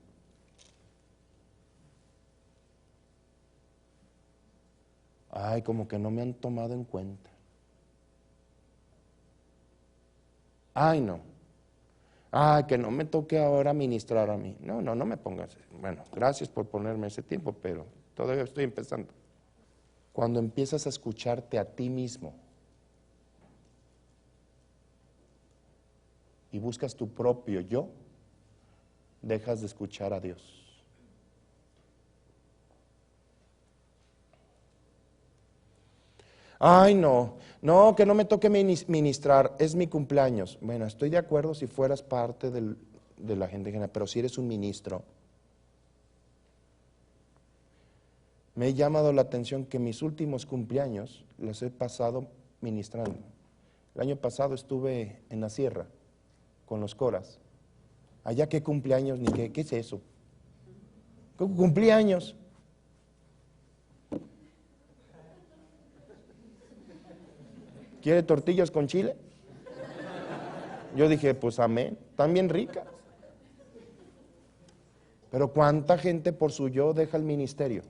Como que no me han tomado en cuenta. No. Que no me toque ahora ministrar a mí. No me pongas. Bueno, gracias por ponerme ese tiempo, pero todavía estoy empezando. Cuando empiezas a escucharte a ti mismo y buscas tu propio yo, dejas de escuchar a Dios. No, que no me toque ministrar, es mi cumpleaños. Bueno, estoy de acuerdo si fueras parte de la gente general, pero si eres un ministro, me ha llamado la atención que mis últimos cumpleaños los he pasado ministrando. El año pasado estuve en la sierra con los coras. Allá qué cumpleaños ni qué es eso. Cumpleaños. ¿Quiere tortillas con chile? Yo dije, pues amén, están bien ricas. Pero ¿cuánta gente por su yo deja el ministerio?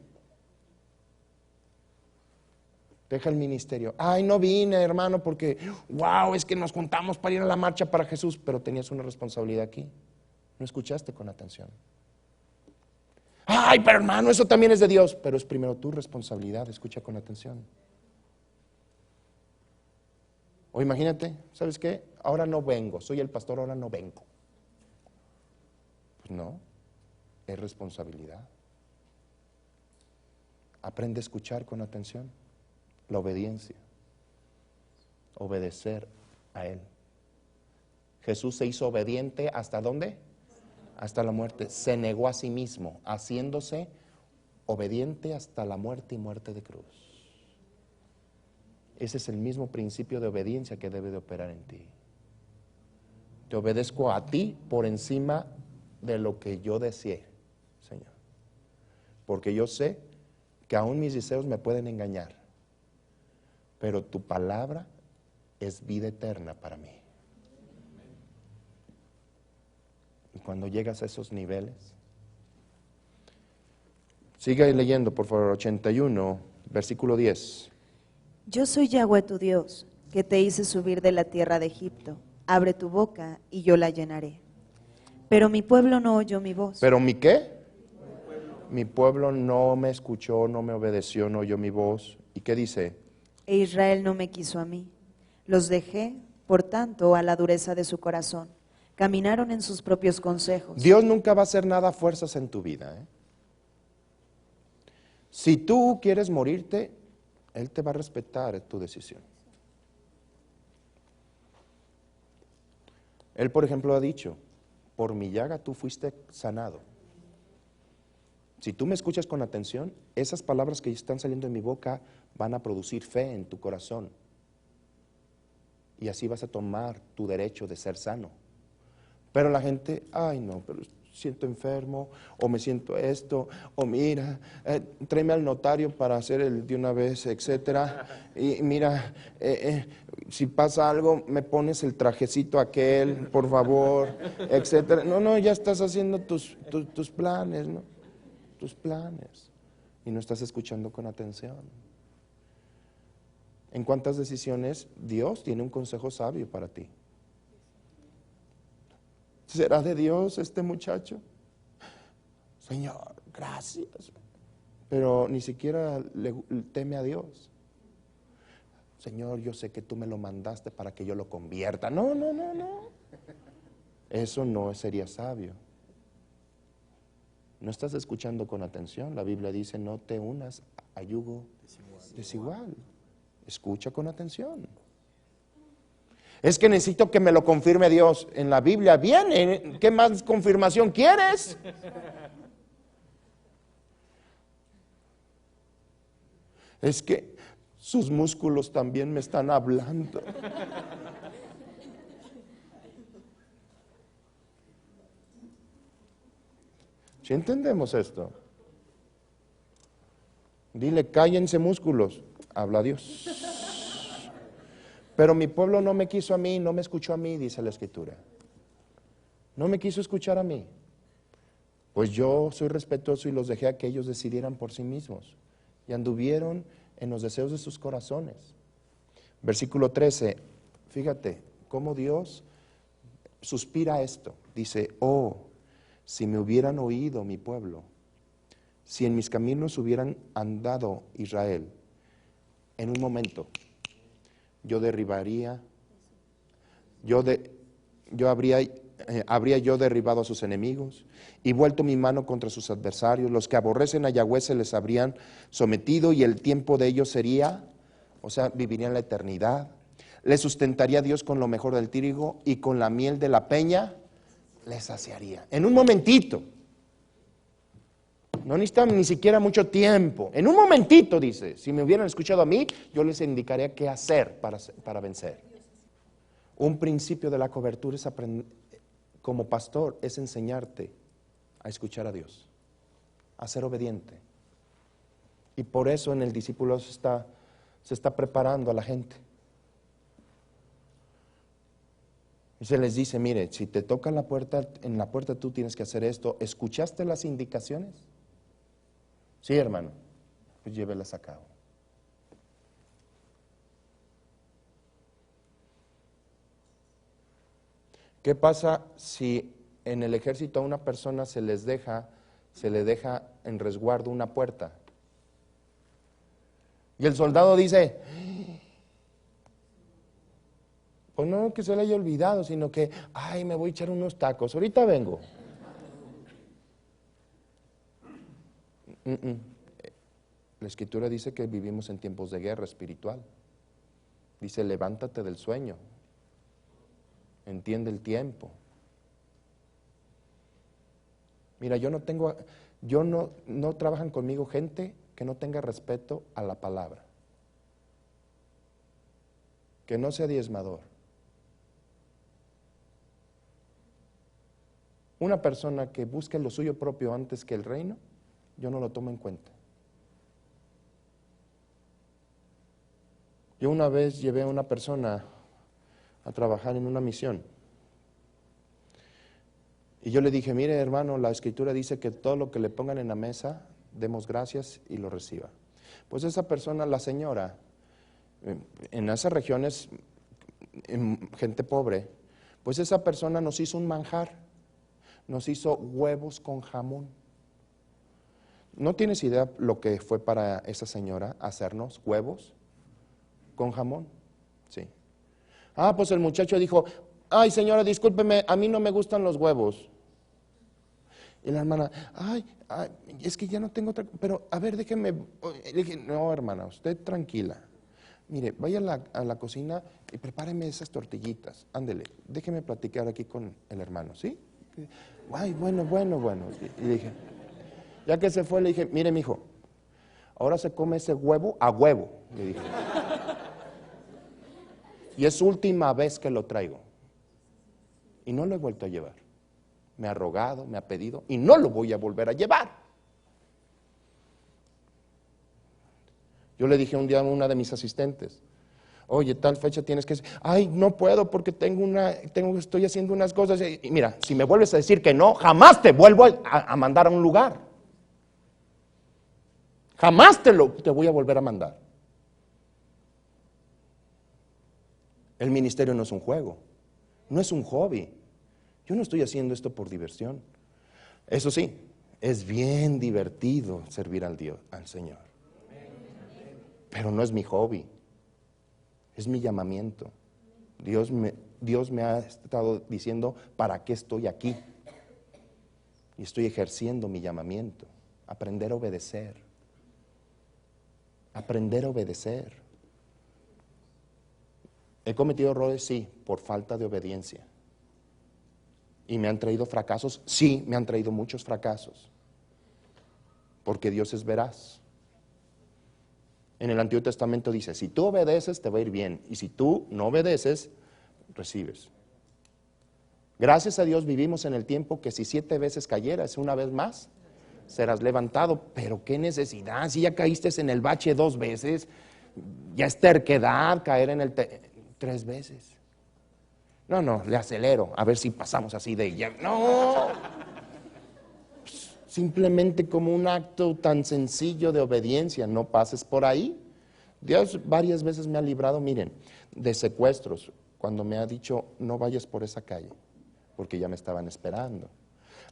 Deja el ministerio. No vine, hermano, porque, es que nos juntamos para ir a la marcha para Jesús, pero tenías una responsabilidad aquí. No escuchaste con atención. Pero hermano, eso también es de Dios, pero es primero tu responsabilidad, escucha con atención. O imagínate, ¿sabes qué? Ahora no vengo, soy el pastor, ahora no vengo. Pues no, es responsabilidad. Aprende a escuchar con atención. La obediencia, obedecer a Él. Jesús se hizo obediente ¿hasta dónde? Hasta la muerte. Se negó a sí mismo, haciéndose obediente hasta la muerte y muerte de cruz. Ese es el mismo principio de obediencia que debe de operar en ti. Te obedezco a ti por encima de lo que yo deseé, Señor. Porque yo sé que aún mis deseos me pueden engañar. Pero tu palabra es vida eterna para mí. Y cuando llegas a esos niveles, sigue leyendo, por favor, 81, versículo 10.
Yo soy Yahweh tu Dios, que te hice subir de la tierra de Egipto. Abre tu boca y yo la llenaré. Pero mi pueblo no oyó mi voz.
¿Pero mi qué? Mi pueblo no me escuchó, no me obedeció, no oyó mi voz. ¿Y qué dice?
E Israel no me quiso a mí. Los dejé, por tanto, a la dureza de su corazón. Caminaron en sus propios consejos.
Dios nunca va a hacer nada a fuerzas en tu vida. Si tú quieres morirte, Él te va a respetar tu decisión. Él, por ejemplo, ha dicho, por mi llaga tú fuiste sanado. Si tú me escuchas con atención, esas palabras que están saliendo de mi boca van a producir fe en tu corazón. Y así vas a tomar tu derecho de ser sano. Pero la gente, no, pero siento enfermo, o me siento esto, o mira, tráeme al notario para hacer el de una vez, etcétera. Y mira, si pasa algo, me pones el trajecito aquel, por favor, etcétera. No, ya estás haciendo tus planes, ¿no? Tus planes. Y no estás escuchando con atención. ¿En cuántas decisiones Dios tiene un consejo sabio para ti? ¿Será de Dios este muchacho? Señor, gracias. Pero ni siquiera le teme a Dios. Señor, yo sé que tú me lo mandaste para que yo lo convierta. No. Eso no sería sabio. No estás escuchando con atención. La Biblia dice, no te unas a yugo desigual. Escucha con atención. Es que necesito que me lo confirme Dios. En la Biblia viene. ¿Qué más confirmación quieres? Es que sus músculos también me están hablando. ¿Sí entendemos esto? Dile, cállense músculos. Habla Dios. Pero mi pueblo no me quiso a mí, no me escuchó a mí, dice la Escritura. No me quiso escuchar a mí. Pues yo soy respetuoso y los dejé a que ellos decidieran por sí mismos. Y anduvieron en los deseos de sus corazones. Versículo 13, fíjate cómo Dios suspira esto. Dice, oh, si me hubieran oído mi pueblo, si en mis caminos hubieran andado Israel, en un momento yo derribaría, habría yo derribado a sus enemigos y vuelto mi mano contra sus adversarios. Los que aborrecen a Yahweh se les habrían sometido y el tiempo de ellos sería, o sea, vivirían la eternidad. Les sustentaría Dios con lo mejor del trigo y con la miel de la peña les saciaría. En un momentito. No necesitan ni siquiera mucho tiempo. En un momentito, dice, si me hubieran escuchado a mí, yo les indicaría qué hacer para vencer. Un principio de la cobertura es aprender, como pastor, es enseñarte a escuchar a Dios, a ser obediente. Y por eso en el discípulo se está preparando a la gente. Y se les dice, mire, si te tocan en la puerta tú tienes que hacer esto. ¿Escuchaste las indicaciones? Sí, hermano, pues llévelas a cabo. ¿Qué pasa si en el ejército a una persona se le deja en resguardo una puerta? Y el soldado dice, pues no que se le haya olvidado, sino que, ay, me voy a echar unos tacos, ahorita vengo. La Escritura dice que vivimos en tiempos de guerra espiritual. Dice, levántate del sueño, entiende el tiempo. Mira, no trabajan conmigo gente que no tenga respeto a la palabra, que no sea diezmador. Una persona que busque lo suyo propio antes que el reino, yo no lo tomo en cuenta. Yo una vez llevé a una persona a trabajar en una misión. Y yo le dije, mire hermano, la Escritura dice que todo lo que le pongan en la mesa, demos gracias y lo reciba. Pues esa persona, la señora, en esas regiones, gente pobre, pues esa persona nos hizo un manjar, nos hizo huevos con jamón. ¿No tienes idea lo que fue para esa señora hacernos huevos con jamón? Sí. Pues el muchacho dijo, ay señora, discúlpeme, a mí no me gustan los huevos. Y la hermana, es que ya no tengo otra, pero a ver, déjeme. Le dije, no hermana, usted tranquila. Mire, vaya a la cocina y prepáreme esas tortillitas. Ándele, déjeme platicar aquí con el hermano, ¿sí? Ay, bueno. Y le dije, ya que se fue, le dije, mire mijo, ahora se come ese huevo a huevo, le dije. Y es última vez que lo traigo. Y no lo he vuelto a llevar. me ha rogado, me ha pedido y no lo voy a volver a llevar. Yo le dije un día a una de mis asistentes, oye, tal fecha tienes que... Ay, no puedo porque estoy haciendo unas cosas. Y mira, si me vuelves a decir que no, jamás te vuelvo a mandar a un lugar. Jamás te voy a volver a mandar. El ministerio no es un juego, no es un hobby. Yo no estoy haciendo esto por diversión. Eso sí, es bien divertido servir al Señor. Pero no es mi hobby, es mi llamamiento. Dios me ha estado diciendo para qué estoy aquí. Y estoy ejerciendo mi llamamiento. Aprender a obedecer. Aprender a obedecer. ¿He cometido errores? Sí, por falta de obediencia. ¿Y me han traído fracasos? Sí, me han traído muchos fracasos. Porque Dios es veraz. En el Antiguo Testamento dice, si tú obedeces te va a ir bien, y si tú no obedeces, recibes. Gracias a Dios vivimos en el tiempo que si 7 veces cayeras, una vez más, serás levantado. Pero qué necesidad, si ya caíste en el bache 2 veces, ya es terquedad caer en el 3 veces. No, le acelero, a ver si pasamos así de ella. No, simplemente como un acto tan sencillo de obediencia, no pases por ahí. Dios varias veces me ha librado, miren, de secuestros, cuando me ha dicho, no vayas por esa calle, porque ya me estaban esperando.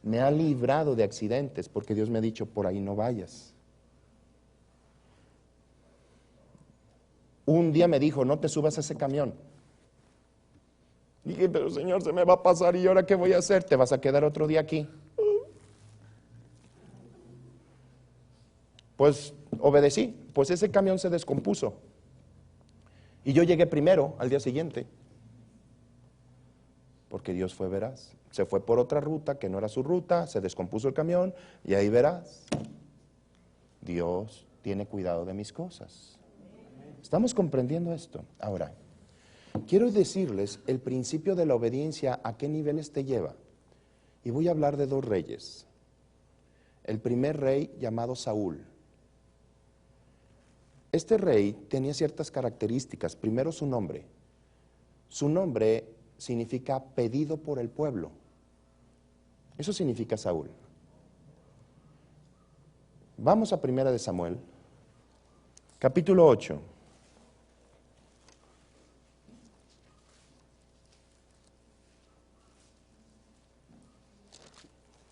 Me ha librado de accidentes, porque Dios me ha dicho, por ahí no vayas. Un día me dijo, no te subas a ese camión. Dije, pero Señor, se me va a pasar, ¿y ahora qué voy a hacer? ¿Te vas a quedar otro día aquí? Pues obedecí, pues ese camión se descompuso. Y yo llegué primero al día siguiente. Porque Dios fue veraz. Se fue por otra ruta que no era su ruta, se descompuso el camión y ahí verás. Dios tiene cuidado de mis cosas. ¿Estamos comprendiendo esto? Ahora, quiero decirles el principio de la obediencia, a qué niveles te lleva. Y voy a hablar de 2 reyes. El primer rey llamado Saúl. Este rey tenía ciertas características. Primero su nombre. Su nombre significa pedido por el pueblo. Eso significa Saúl. Vamos a 1 de Samuel, capítulo 8.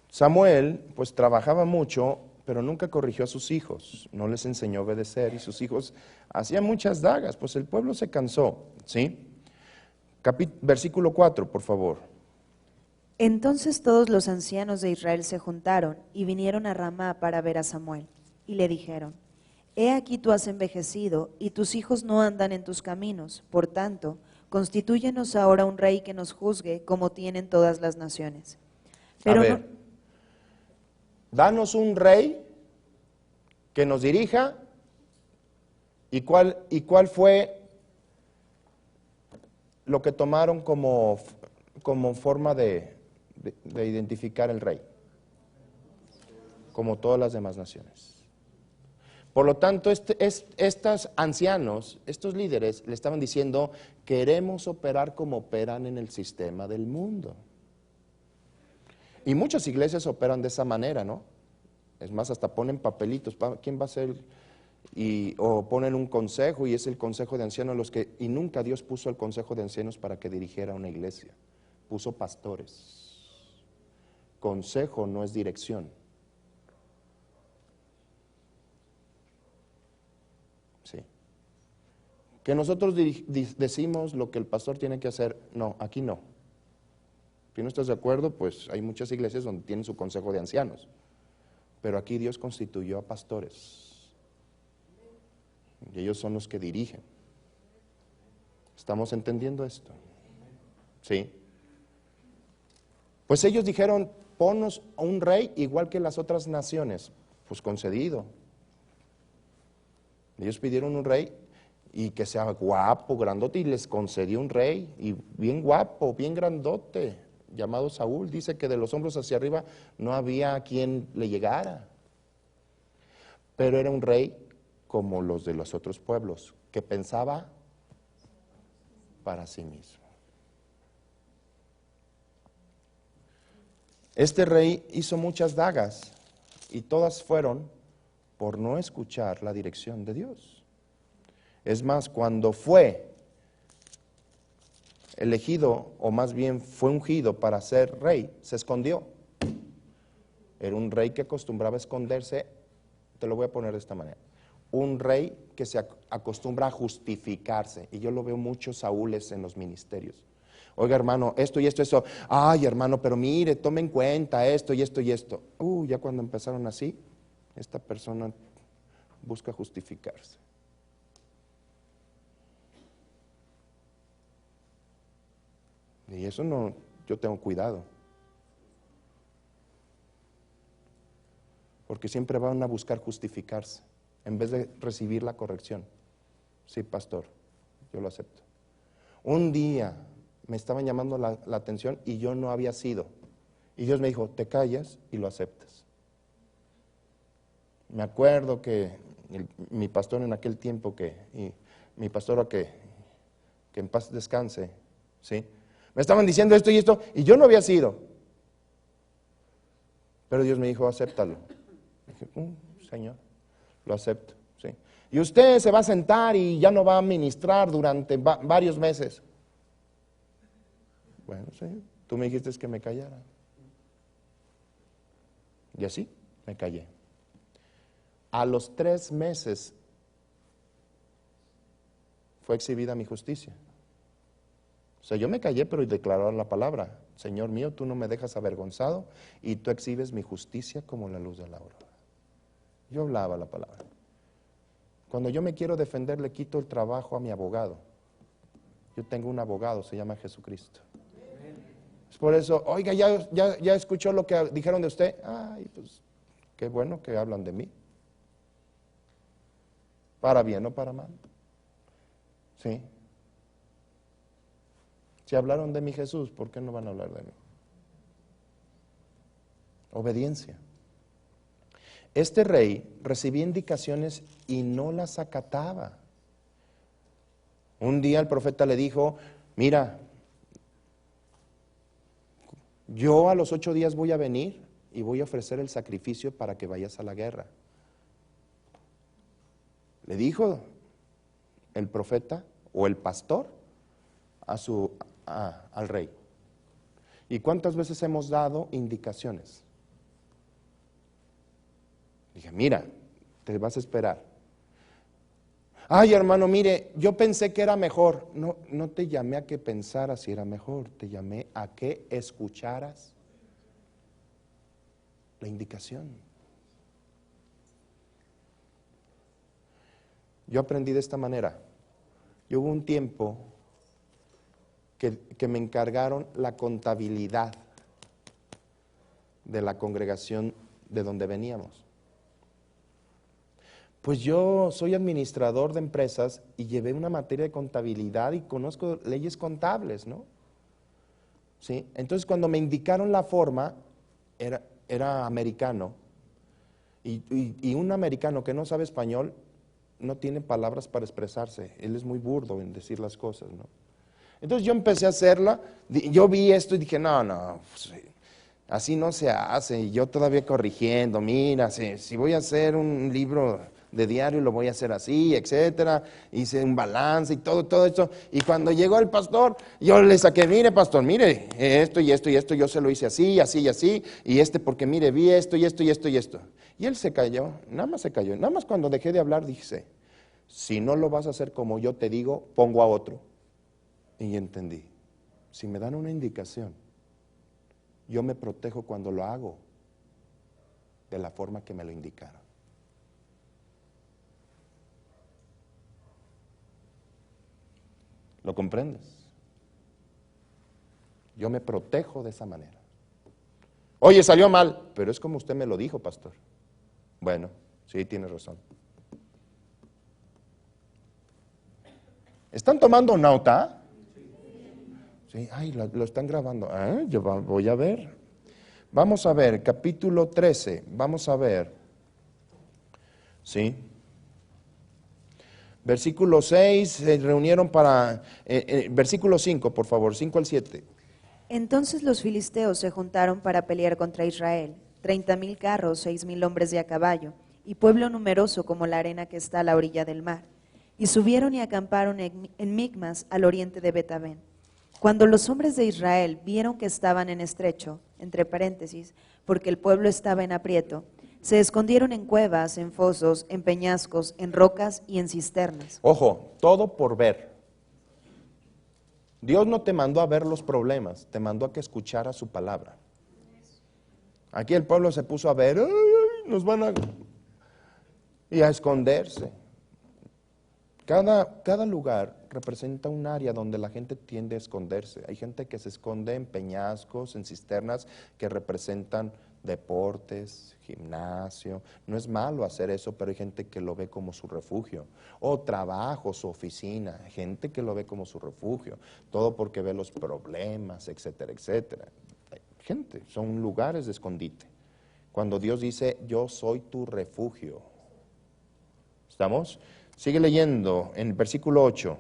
Samuel, pues trabajaba mucho, pero nunca corrigió a sus hijos, no les enseñó a obedecer y sus hijos hacían muchas dagas, pues el pueblo se cansó, ¿sí? Versículo 4, por favor.
Entonces todos los ancianos de Israel se juntaron y vinieron a Ramá para ver a Samuel. Y le dijeron, he aquí tú has envejecido y tus hijos no andan en tus caminos. Por tanto, constitúyenos ahora un rey que nos juzgue como tienen todas las naciones. Pero
a ver, danos un rey que nos dirija. ¿Y cuál fue lo que tomaron como forma de identificar el rey? Como todas las demás naciones. Por lo tanto, estos ancianos, estos líderes, le estaban diciendo, queremos operar como operan en el sistema del mundo. Y muchas iglesias operan de esa manera, ¿no? Es más, hasta ponen papelitos, ¿quién va a ser? O ponen un consejo y es el consejo de ancianos y nunca Dios puso el consejo de ancianos para que dirigiera una iglesia. Puso pastores. Consejo no es dirección. Sí. Que nosotros decimos lo que el pastor tiene que hacer. No, aquí no. Si no estás de acuerdo, pues hay muchas iglesias donde tienen su consejo de ancianos. Pero aquí Dios constituyó a pastores. Y ellos son los que dirigen. ¿Estamos entendiendo esto? Sí. Pues ellos dijeron, ponnos un rey igual que las otras naciones. Pues concedido. Ellos pidieron un rey y que sea guapo, grandote, y les concedió un rey, y bien guapo, bien grandote, llamado Saúl, dice que de los hombros hacia arriba no había quien le llegara. Pero era un rey como los de los otros pueblos, que pensaba para sí mismo. Este rey hizo muchas dagas y todas fueron por no escuchar la dirección de Dios. Es más, cuando fue elegido, o más bien fue ungido para ser rey, se escondió. Era un rey que acostumbraba a esconderse, te lo voy a poner de esta manera. Un rey que se acostumbra a justificarse, y yo lo veo muchos Saúles en los ministerios. Oiga, hermano, esto y esto, eso. Ay, hermano, pero mire, tome en cuenta esto y esto y esto. Ya cuando empezaron así, esta persona busca justificarse. Y eso no, yo tengo cuidado. Porque siempre van a buscar justificarse, en vez de recibir la corrección. Sí, pastor, yo lo acepto. Un día me estaban llamando la atención y yo no había sido. Y Dios me dijo, te callas y lo aceptas. Me acuerdo que mi pastor en aquel tiempo, mi pastora que en paz descanse, ¿sí? Me estaban diciendo esto y yo no había sido. Pero Dios me dijo, acéptalo. Dije, Señor, lo acepto, ¿sí? Y usted se va a sentar y ya no va a ministrar durante varios meses. Bueno, Señor, tú me dijiste que me callara. Y así me callé. A los 3 meses fue exhibida mi justicia. O sea, yo me callé, pero declararon la palabra. Señor mío, tú no me dejas avergonzado y tú exhibes mi justicia como la luz de la aurora. Yo hablaba la palabra. Cuando yo me quiero defender, le quito el trabajo a mi abogado. Yo tengo un abogado, se llama Jesucristo. Es por eso, oiga, ya escuchó lo que dijeron de usted. Ay, pues, qué bueno que hablan de mí. Para bien o para mal. Sí. Si hablaron de mi Jesús, ¿por qué no van a hablar de mí? Obediencia. Este rey recibía indicaciones y no las acataba. Un día el profeta le dijo, mira, yo a los 8 días voy a venir y voy a ofrecer el sacrificio para que vayas a la guerra. Le dijo el profeta o el pastor al rey. ¿Y cuántas veces hemos dado indicaciones? Dije, mira, te vas a esperar. Ay, hermano, mire, yo pensé que era mejor. No te llamé a que pensaras si era mejor, te llamé a que escucharas la indicación. Yo aprendí de esta manera. Yo hubo un tiempo que me encargaron la contabilidad de la congregación de donde veníamos. Pues yo soy administrador de empresas y llevé una materia de contabilidad y conozco leyes contables, ¿no? ¿Sí? Entonces cuando me indicaron la forma, era americano, y un americano que no sabe español no tiene palabras para expresarse, él es muy burdo en decir las cosas, ¿no? Entonces yo empecé a hacerla, yo vi esto y dije, no, pues, así no se hace, y yo todavía corrigiendo, mira, si voy a hacer un libro de diario lo voy a hacer así, etcétera, hice un balance y todo esto, y cuando llegó el pastor, yo le saqué, mire pastor, mire, esto y esto y esto, yo se lo hice así, así y así, y porque mire, vi esto y esto y esto y esto, y él se calló, nada más cuando dejé de hablar dije, si no lo vas a hacer como yo te digo, pongo a otro, y entendí, si me dan una indicación, yo me protejo cuando lo hago de la forma que me lo indicaron. ¿Lo comprendes? Yo me protejo de esa manera. Oye, salió mal, pero es como usted me lo dijo, pastor. Bueno, sí, tiene razón. ¿Están tomando nota? Sí, ay, lo están grabando. Yo voy a ver. Vamos a ver, capítulo 13. Vamos a ver. ¿Sí? Versículo 6, se reunieron para... versículo 5, por favor, 5 al 7.
Entonces los filisteos se juntaron para pelear contra Israel, 30,000 carros, 6,000 hombres de a caballo, y pueblo numeroso como la arena que está a la orilla del mar. Y subieron y acamparon en Micmas, al oriente de Betabén. Cuando los hombres de Israel vieron que estaban en estrecho, entre paréntesis, porque el pueblo estaba en aprieto, se escondieron en cuevas, en fosos, en peñascos, en rocas y en cisternas.
Ojo, todo por ver. Dios no te mandó a ver los problemas, te mandó a que escuchara su palabra. Aquí el pueblo se puso a ver, ay, ay, nos van a... y a esconderse. Cada lugar representa un área donde la gente tiende a esconderse. Hay gente que se esconde en peñascos, en cisternas que representan deportes, gimnasio. No es malo hacer eso, pero hay gente que lo ve como su refugio. O trabajo, su oficina, gente que lo ve como su refugio. Todo porque ve los problemas, etcétera, etcétera. Gente, son lugares de escondite. Cuando Dios dice, yo soy tu refugio. ¿Estamos? Sigue leyendo en el versículo 8.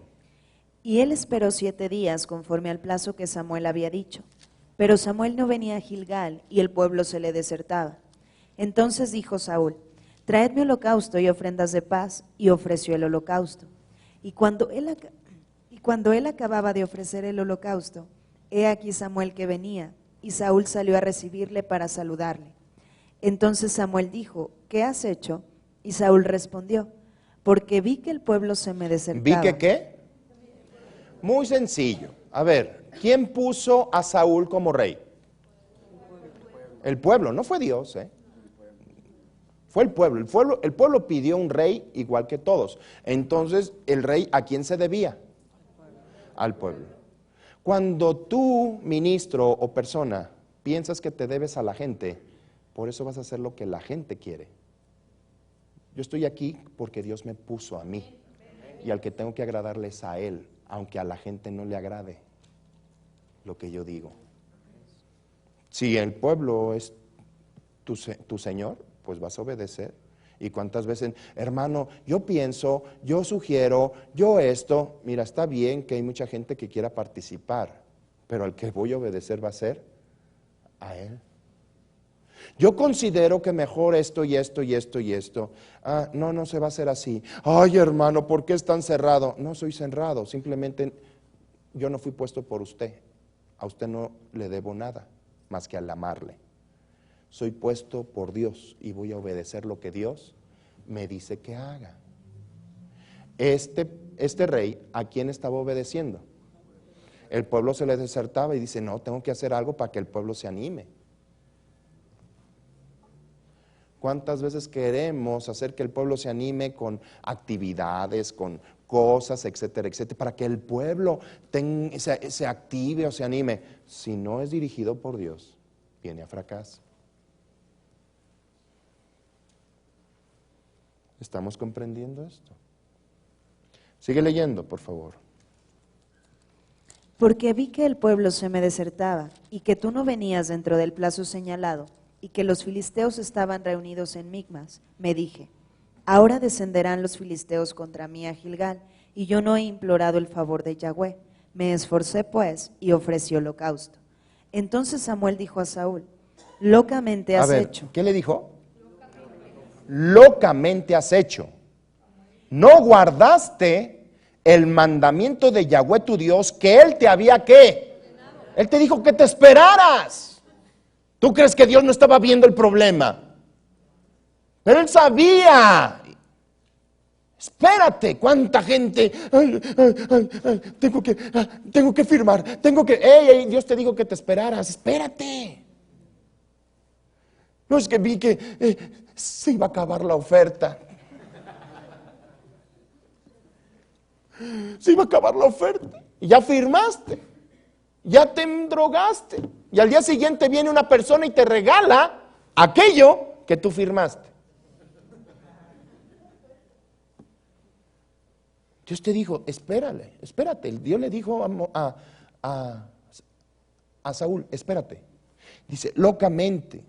Y él esperó 7 días conforme al plazo que Samuel había dicho. Pero Samuel no venía a Gilgal y el pueblo se le desertaba. Entonces dijo Saúl, traedme holocausto y ofrendas de paz, y ofreció el holocausto. Y cuando él acababa de ofrecer el holocausto, he aquí Samuel que venía, y Saúl salió a recibirle para saludarle. Entonces Samuel dijo, ¿qué has hecho? Y Saúl respondió, porque vi que el pueblo se me desertaba.
¿Vi que qué? Muy sencillo. A ver, ¿quién puso a Saúl como rey? El pueblo, no fue Dios, ¿eh? Fue el pueblo. El pueblo pidió un rey igual que todos. Entonces, ¿el rey a quién se debía? Al pueblo. Cuando tú, ministro o persona, piensas que te debes a la gente, por eso vas a hacer lo que la gente quiere. Yo estoy aquí porque Dios me puso a mí y al que tengo que agradarle es a Él, aunque a la gente no le agrade lo que yo digo. Si el pueblo es tu Señor, pues vas a obedecer. Y cuántas veces, hermano, yo pienso, yo sugiero, yo esto, mira, está bien que hay mucha gente que quiera participar, pero al que voy a obedecer va a ser a Él. Yo considero que mejor esto y esto y esto y esto. No se va a hacer así. Ay, hermano, ¿por qué es tan cerrado? No soy cerrado, simplemente yo no fui puesto por usted. A usted no le debo nada más que al amarle. Soy puesto por Dios y voy a obedecer lo que Dios me dice que haga. Este rey, ¿a quién estaba obedeciendo? El pueblo se le desertaba y dice, no, tengo que hacer algo para que el pueblo se anime. ¿Cuántas veces queremos hacer que el pueblo se anime con actividades, con cosas, etcétera, etcétera, para que el pueblo se active o se anime? Si no es dirigido por Dios, viene a fracaso. ¿Estamos comprendiendo esto? Sigue leyendo, por favor.
Porque vi que el pueblo se me desertaba y que tú no venías dentro del plazo señalado y que los filisteos estaban reunidos en Micmas, me dije, ahora descenderán los filisteos contra mí a Gilgal, y yo no he implorado el favor de Yahweh. Me esforcé pues y ofrecí holocausto. Entonces Samuel dijo a Saúl, locamente has hecho.
¿Qué le dijo? Locamente has hecho. No guardaste el mandamiento de Yahweh tu Dios que Él te había ¿qué? Él te dijo que te esperaras. ¿Tú crees que Dios no estaba viendo el problema? Pero Él sabía. Espérate, cuánta gente. Tengo que firmar. Dios te dijo que te esperaras. Espérate. No es que vi que se iba a acabar la oferta. Se iba a acabar la oferta. Y ya firmaste. Ya te drogaste. Y al día siguiente viene una persona y te regala aquello que tú firmaste. Dios te dijo, espérate. Dios le dijo a a Saúl, espérate, dice, locamente,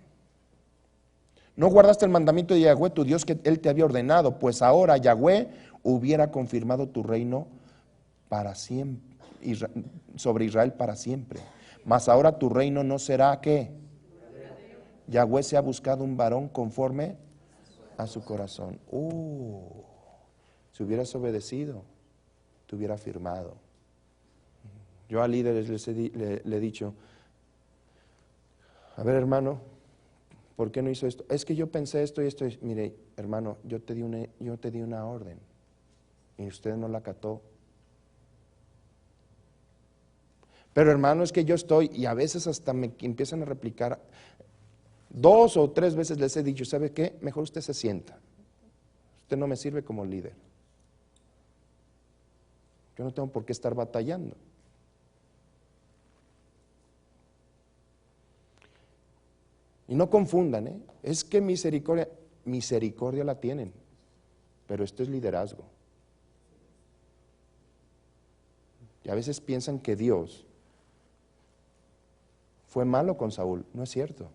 no guardaste el mandamiento de Yahweh tu Dios que él te había ordenado, pues ahora Yahweh hubiera confirmado tu reino para siempre, sobre Israel para siempre. Mas ahora tu reino no será ¿qué? Yahweh se ha buscado un varón conforme a su corazón. Si hubieras obedecido, te hubiera firmado. Yo a líderes le he dicho, a ver hermano, ¿por qué no hizo esto? Es que yo pensé esto y esto. Mire, hermano, yo te di una orden y usted no la acató. Pero hermano, es que yo estoy, y a veces hasta me empiezan a replicar, 2 o 3 veces les he dicho, ¿sabe qué? Mejor usted se sienta. Usted no me sirve como líder. Yo no tengo por qué estar batallando. Y no confundan, es que misericordia la tienen, pero esto es liderazgo. Y a veces piensan que Dios fue malo con Saúl. No es cierto.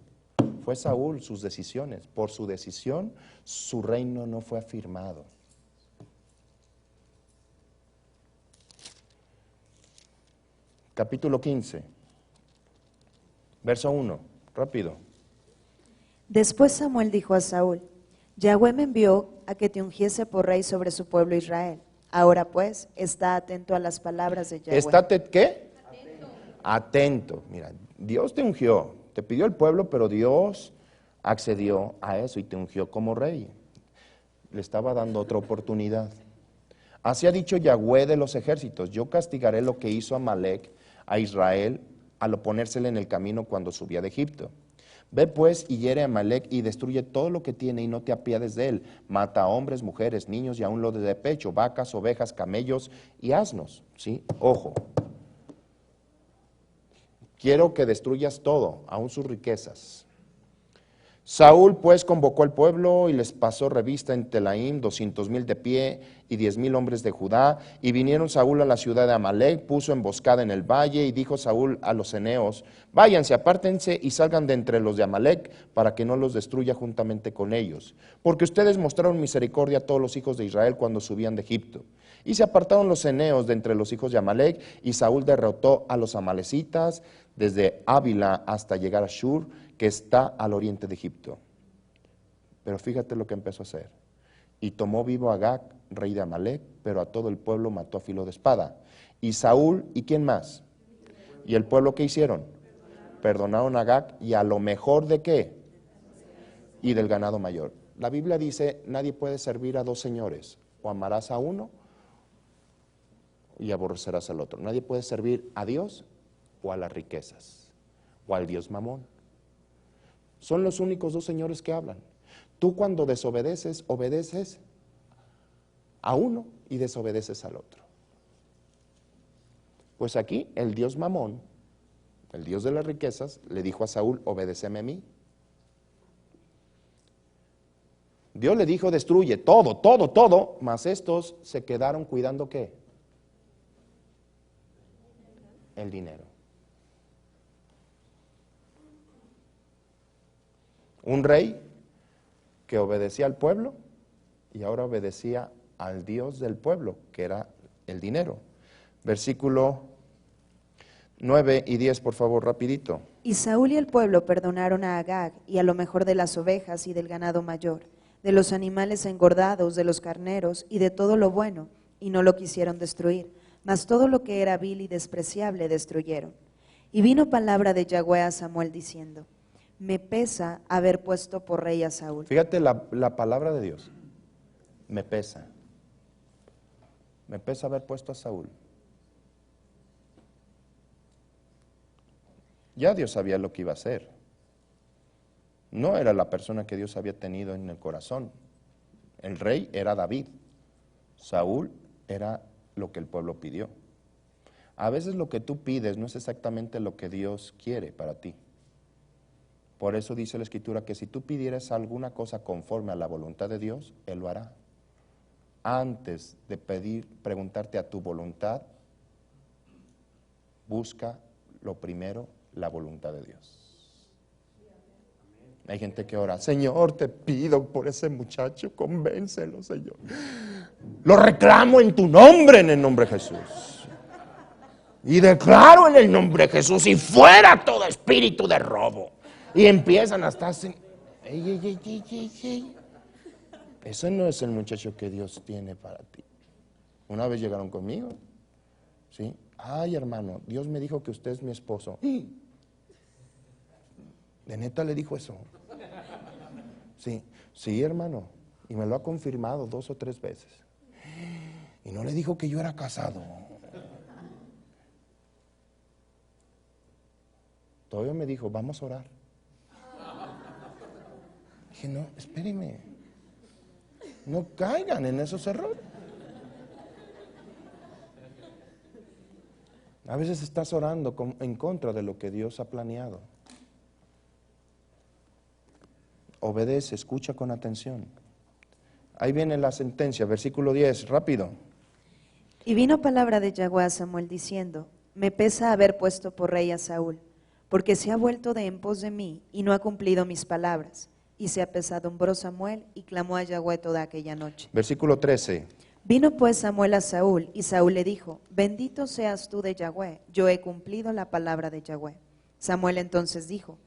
Fue Saúl, sus decisiones. Por su decisión, su reino no fue afirmado. Capítulo 15, verso 1, rápido.
Después Samuel dijo a Saúl, Yahweh me envió a que te ungiese por rey sobre su pueblo Israel. Ahora pues, está atento a las palabras de Yahweh.
¿Estate qué? Atento. Mira, Dios te ungió, te pidió el pueblo, pero Dios accedió a eso y te ungió como rey. Le estaba dando otra oportunidad. Así ha dicho Yahweh de los ejércitos, yo castigaré lo que hizo Amalek a Israel al oponérsele en el camino cuando subía de Egipto. Ve pues y hiere a Amalek y destruye todo lo que tiene y no te apiades de él. Mata a hombres, mujeres, niños y aun lo de pecho, vacas, ovejas, camellos y asnos. ¿Sí? Ojo. Quiero que destruyas todo, aun sus riquezas. Saúl pues convocó al pueblo y les pasó revista en Telaim, 200,000 de pie y 10,000 hombres de Judá. Y vinieron Saúl a la ciudad de Amalek, puso emboscada en el valle y dijo Saúl a los eneos, váyanse, apártense y salgan de entre los de Amalek para que no los destruya juntamente con ellos. Porque ustedes mostraron misericordia a todos los hijos de Israel cuando subían de Egipto. Y se apartaron los eneos de entre los hijos de Amalek y Saúl derrotó a los amalecitas desde Ávila hasta llegar a Shur, que está al oriente de Egipto. Pero fíjate lo que empezó a hacer. Y tomó vivo a Agag, rey de Amalek, pero a todo el pueblo mató a filo de espada. Y Saúl, ¿y quién más? ¿Y el pueblo qué hicieron? Perdonaron a Agag y a lo mejor de qué? Y del ganado mayor. La Biblia dice, nadie puede servir a 2 señores. O amarás a uno y aborrecerás al otro. Nadie puede servir a Dios o a las riquezas o al Dios Mamón. Son los únicos 2 señores que hablan. Tú cuando desobedeces, obedeces a uno y desobedeces al otro. Pues aquí el Dios Mamón, el Dios de las riquezas, le dijo a Saúl, obedéceme a mí. Dios le dijo, destruye todo, mas estos se quedaron cuidando ¿qué? El dinero. Un rey que obedecía al pueblo y ahora obedecía al Dios del pueblo, que era el dinero. Versículo 9 y 10, por favor, rapidito.
Y Saúl y el pueblo perdonaron a Agag y a lo mejor de las ovejas y del ganado mayor, de los animales engordados, de los carneros y de todo lo bueno, y no lo quisieron destruir, mas todo lo que era vil y despreciable destruyeron. Y vino palabra de Yahweh a Samuel diciendo, me pesa haber puesto por rey a Saúl.
Fíjate la palabra de Dios. Me pesa. Me pesa haber puesto a Saúl. Ya Dios sabía lo que iba a hacer. No era la persona que Dios había tenido en el corazón. El rey era David. Saúl era lo que el pueblo pidió. A veces lo que tú pides no es exactamente lo que Dios quiere para ti. Por eso dice la Escritura que si tú pidieras alguna cosa conforme a la voluntad de Dios, Él lo hará. Antes de preguntarte a tu voluntad, busca lo primero la voluntad de Dios. Hay gente que ora, Señor, te pido por ese muchacho, convéncelo, Señor. Lo reclamo en tu nombre, en el nombre de Jesús. Y declaro en el nombre de Jesús, y fuera todo espíritu de robo. Y empiezan a estar así. Ey. Ese no es el muchacho que Dios tiene para ti. Una vez llegaron conmigo, ¿sí? Ay, hermano, Dios me dijo que usted es mi esposo. ¿De neta le dijo eso? Sí, hermano. Y me lo ha confirmado 2 o 3 veces. Y no le dijo que yo era casado. Todavía me dijo, vamos a orar. Dije, no, espéreme. No caigan en esos errores. A veces estás orando en contra de lo que Dios ha planeado. Obedece, escucha con atención. Ahí viene la sentencia, versículo 10, rápido.
Y vino palabra de Yahweh a Samuel diciendo, me pesa haber puesto por rey a Saúl, porque se ha vuelto de en pos de mí y no ha cumplido mis palabras. Y se apesadumbró Samuel y clamó a Yahweh toda aquella noche.
Versículo 13.
Vino pues Samuel a Saúl, y Saúl le dijo, bendito seas tú de Yahweh, yo he cumplido la palabra de Yahweh. Samuel entonces dijo,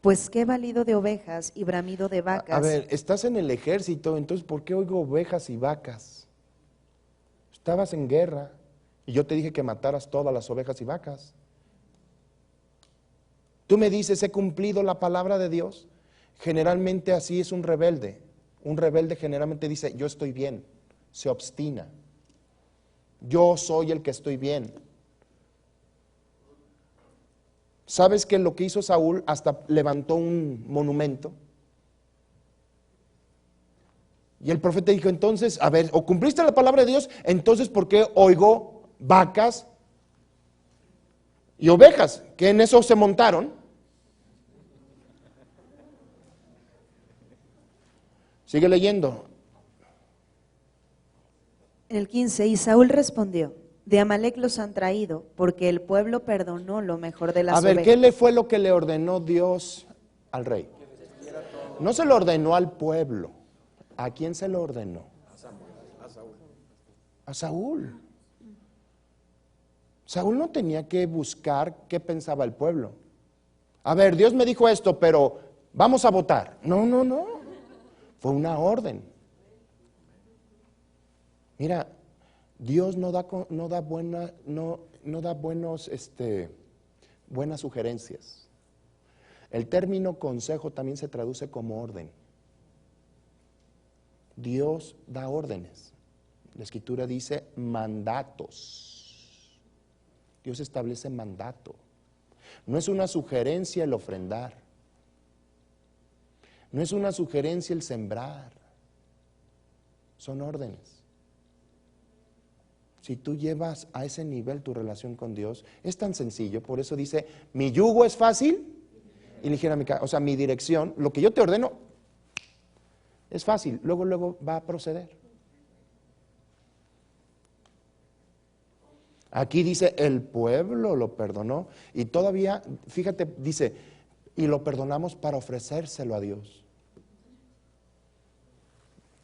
pues qué valido de ovejas y bramido de vacas.
A ver, estás en el ejército, entonces ¿por qué oigo ovejas y vacas? Estabas en guerra y yo te dije que mataras todas las ovejas y vacas. Tú me dices, he cumplido la palabra de Dios. Generalmente así es un rebelde. Un rebelde generalmente dice, yo estoy bien, se obstina. Yo soy el que estoy bien. ¿Sabes que lo que hizo Saúl hasta levantó un monumento? Y el profeta dijo, entonces, a ver, o cumpliste la palabra de Dios, entonces ¿por qué oigo vacas y ovejas? Que en eso se montaron. Sigue leyendo.
En el 15, y Saúl respondió, de Amalec los han traído, porque el pueblo perdonó lo mejor de las ovejas.
A ver, ¿qué le fue lo que le ordenó Dios al rey? No se lo ordenó al pueblo. ¿A quién se lo ordenó? A Saúl. Saúl no tenía que buscar qué pensaba el pueblo. A ver, Dios me dijo esto, pero vamos a votar. No. Fue una orden. Mira, Dios no da buenas sugerencias. El término consejo también se traduce como orden. Dios da órdenes. La Escritura dice mandatos. Dios establece mandato. No es una sugerencia el ofrendar. No es una sugerencia el sembrar. Son órdenes. Si tú llevas a ese nivel tu relación con Dios, es tan sencillo. Por eso dice, mi yugo es fácil y ligera mi carga. O sea, mi dirección, lo que yo te ordeno, es fácil. Luego va a proceder. Aquí dice, el pueblo lo perdonó. Y todavía, fíjate, dice, y lo perdonamos para ofrecérselo a Dios.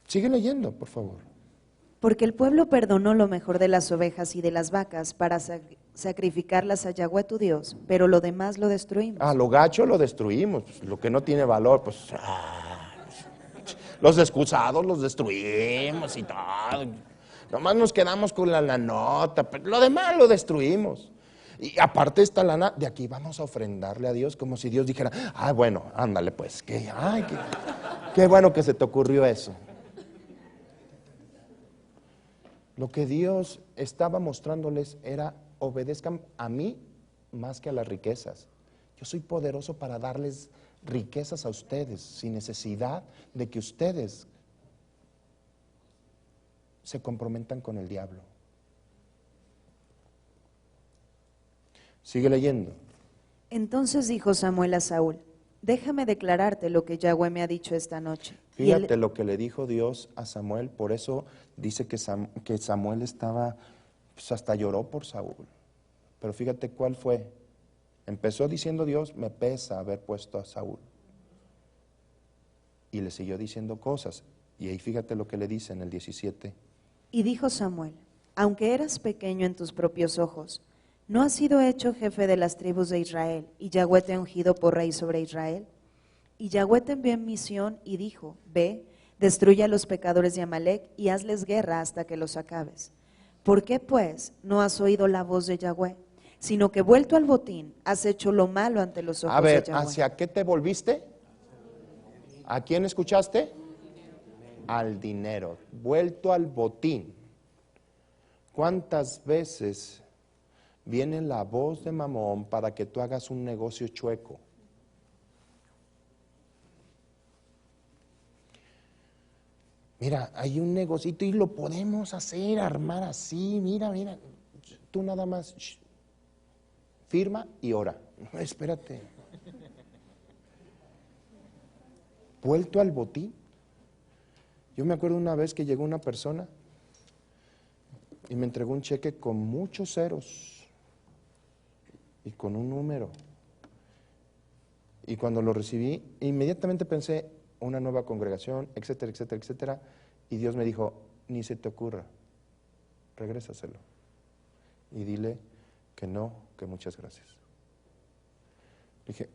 Sigue leyendo, por favor.
Porque el pueblo perdonó lo mejor de las ovejas y de las vacas para sacrificarlas a Yahweh tu Dios, pero lo demás lo destruimos.
Lo gacho lo destruimos, pues, lo que no tiene valor, pues los excusados los destruimos y todo. Nomás nos quedamos con la nota, pero lo demás lo destruimos. Y aparte esta lana, de aquí vamos a ofrendarle a Dios, como si Dios dijera, bueno, ándale pues, qué bueno que se te ocurrió eso. Lo que Dios estaba mostrándoles era, obedezcan a mí más que a las riquezas. Yo soy poderoso para darles riquezas a ustedes, sin necesidad de que ustedes se comprometan con el diablo. Sigue leyendo.
Entonces dijo Samuel a Saúl, déjame declararte lo que Yahweh me ha dicho esta noche.
Fíjate lo que le dijo Dios a Samuel, por eso dice que Samuel estaba, pues hasta lloró por Saúl. Pero fíjate cuál fue Empezó diciendo Dios, me pesa haber puesto a Saúl. Y le siguió diciendo cosas. Y ahí fíjate lo que le dice en el 17.
Y dijo Samuel, aunque eras pequeño en tus propios ojos, ¿no has sido hecho jefe de las tribus de Israel, y Yahweh te ha ungido por rey sobre Israel? Y Yahweh te envió en misión y dijo, ve, destruye a los pecadores de Amalec y hazles guerra hasta que los acabes. ¿Por qué, pues, no has oído la voz de Yahweh, sino que vuelto al botín has hecho lo malo ante los ojos
A ver,
de Yahweh?
¿hacia qué te volviste? ¿A quién escuchaste? Al dinero, vuelto al botín. ¿Cuántas veces viene la voz de Mamón para que tú hagas un negocio chueco? Mira, hay un negocito y lo podemos hacer, armar así, mira, tú nada más firma y ora. No, espérate. Vuelto al botín. Yo me acuerdo una vez que llegó una persona y me entregó un cheque con muchos ceros y con un número. Y cuando lo recibí, inmediatamente pensé, una nueva congregación, etcétera, etcétera, etcétera. Y Dios me dijo, ni se te ocurra, regrésaselo. Y dile que no, que muchas gracias. Dije,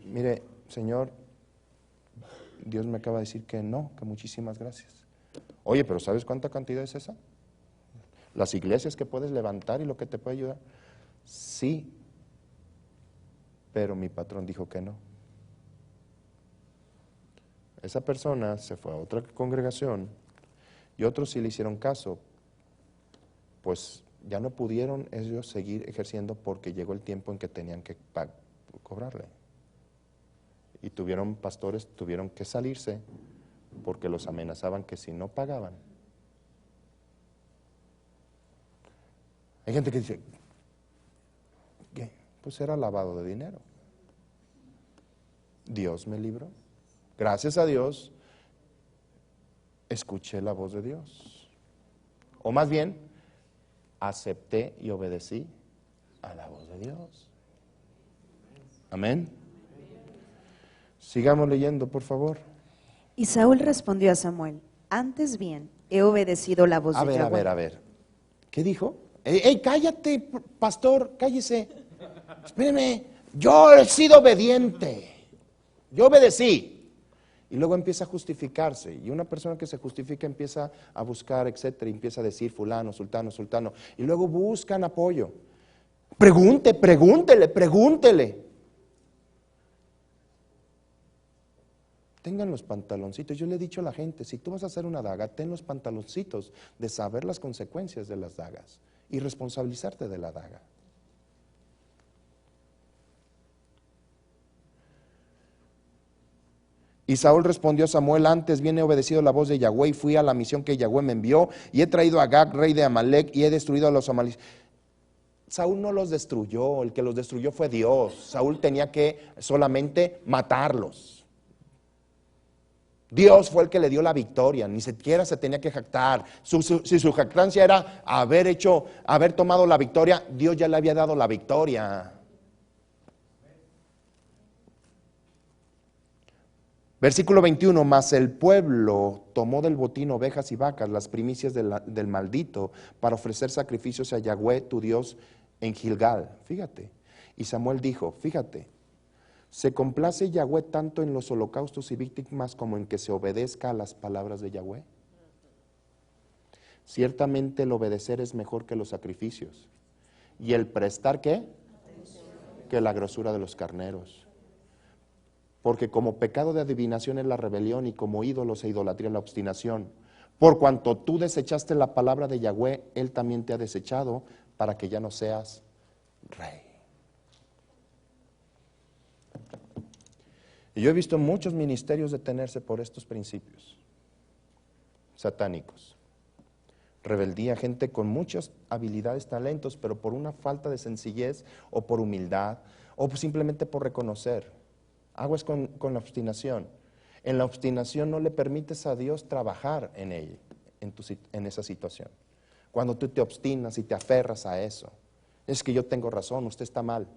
mire, Señor, Dios me acaba de decir que no, que muchísimas gracias. Oye, pero ¿sabes cuánta cantidad es esa? Las iglesias que puedes levantar y lo que te puede ayudar. Sí, pero mi patrón dijo que no. Esa persona se fue a otra congregación y otros sí le hicieron caso, pues ya no pudieron ellos seguir ejerciendo porque llegó el tiempo en que tenían que cobrarle. Y pastores tuvieron que salirse porque los amenazaban que si no pagaban. Hay gente que dice, ¿qué? Pues era lavado de dinero. Dios me libró. Gracias a Dios, escuché la voz de Dios. O más bien, acepté y obedecí a la voz de Dios. Amén. Sigamos leyendo, por favor.
Y Saúl respondió a Samuel, antes bien, he obedecido la voz de Yahweh.
A ver. ¿Qué dijo? ¡Ey, cállate, pastor, cállese! Espéreme, yo he sido obediente. Yo obedecí. Y luego empieza a justificarse. Y una persona que se justifica empieza a buscar, etcétera, y empieza a decir fulano, sultano, sultano. Y luego buscan apoyo. Pregúntele. Tengan los pantaloncitos. Yo le he dicho a la gente, si tú vas a hacer una daga, ten los pantaloncitos de saber las consecuencias de las dagas y responsabilizarte de la daga. Y Saúl respondió a Samuel, antes bien he obedecido la voz de Yahweh y fui a la misión que Yahweh me envió y he traído a Agag, rey de Amalec, y he destruido a los amalecitas. Saúl no los destruyó, el que los destruyó fue Dios. Saúl tenía que solamente matarlos. Dios fue el que le dio la victoria, ni siquiera se tenía que jactar. Si su jactancia era haber tomado la victoria, Dios ya le había dado la victoria. Versículo 21, mas el pueblo tomó del botín ovejas y vacas, las primicias del maldito, para ofrecer sacrificios a Yahweh tu Dios en Gilgal. Fíjate. Y Samuel dijo, fíjate, ¿se complace Yahweh tanto en los holocaustos y víctimas como en que se obedezca a las palabras de Yahweh? Ciertamente el obedecer es mejor que los sacrificios. ¿Y el prestar qué? Que la grosura de los carneros. Porque como pecado de adivinación es la rebelión y como ídolos e idolatría la obstinación. Por cuanto tú desechaste la palabra de Yahweh, Él también te ha desechado para que ya no seas rey. Y yo he visto muchos ministerios detenerse por estos principios satánicos. Rebeldía, gente con muchas habilidades, talentos, pero por una falta de sencillez o por humildad o simplemente por reconocer. Aguas con la obstinación. En la obstinación no le permites a Dios trabajar en ella, en esa situación. Cuando tú te obstinas y te aferras a eso, es que yo tengo razón, usted está mal.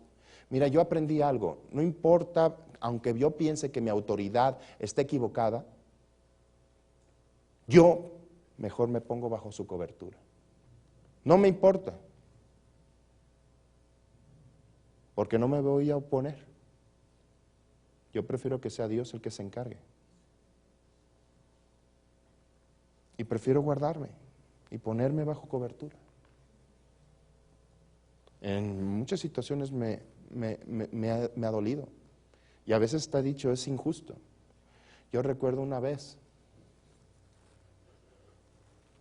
Mira, yo aprendí algo, no importa, aunque yo piense que mi autoridad esté equivocada, yo mejor me pongo bajo su cobertura. No me importa, porque no me voy a oponer. Yo prefiero que sea Dios el que se encargue. Y prefiero guardarme y ponerme bajo cobertura. En muchas situaciones me ha dolido. Y a veces está dicho, es injusto. Yo recuerdo una vez,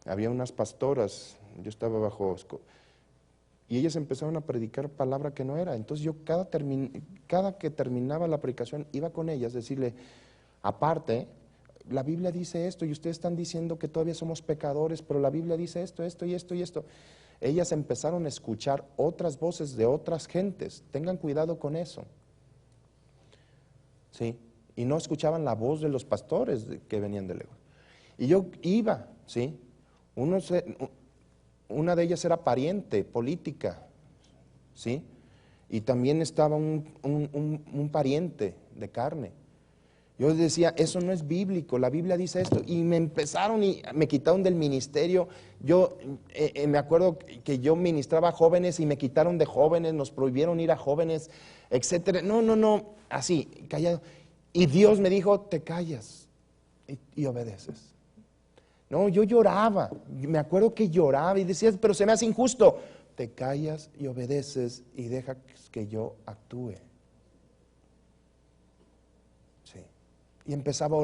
había unas pastoras, yo estaba y ellas empezaron a predicar palabra que no era. Entonces yo cada que terminaba la predicación iba con ellas a decirle, aparte, la Biblia dice esto y ustedes están diciendo que todavía somos pecadores, pero la Biblia dice esto, esto y esto y esto. Ellas empezaron a escuchar otras voces de otras gentes. Tengan cuidado con eso. ¿Sí? Y no escuchaban la voz de los pastores que venían de lejos. Y yo iba, ¿sí? Una de ellas era pariente política, ¿sí? Y también estaba un pariente de carne. Yo les decía, eso no es bíblico, la Biblia dice esto. Y me empezaron y me quitaron del ministerio. Yo me acuerdo que yo ministraba a jóvenes y me quitaron de jóvenes, nos prohibieron ir a jóvenes, etcétera. No, así, callado. Y Dios me dijo, te callas y obedeces. No, yo lloraba, me acuerdo que lloraba y decía, pero se me hace injusto. Te callas y obedeces y dejas que yo actúe. Sí. Y empezaba a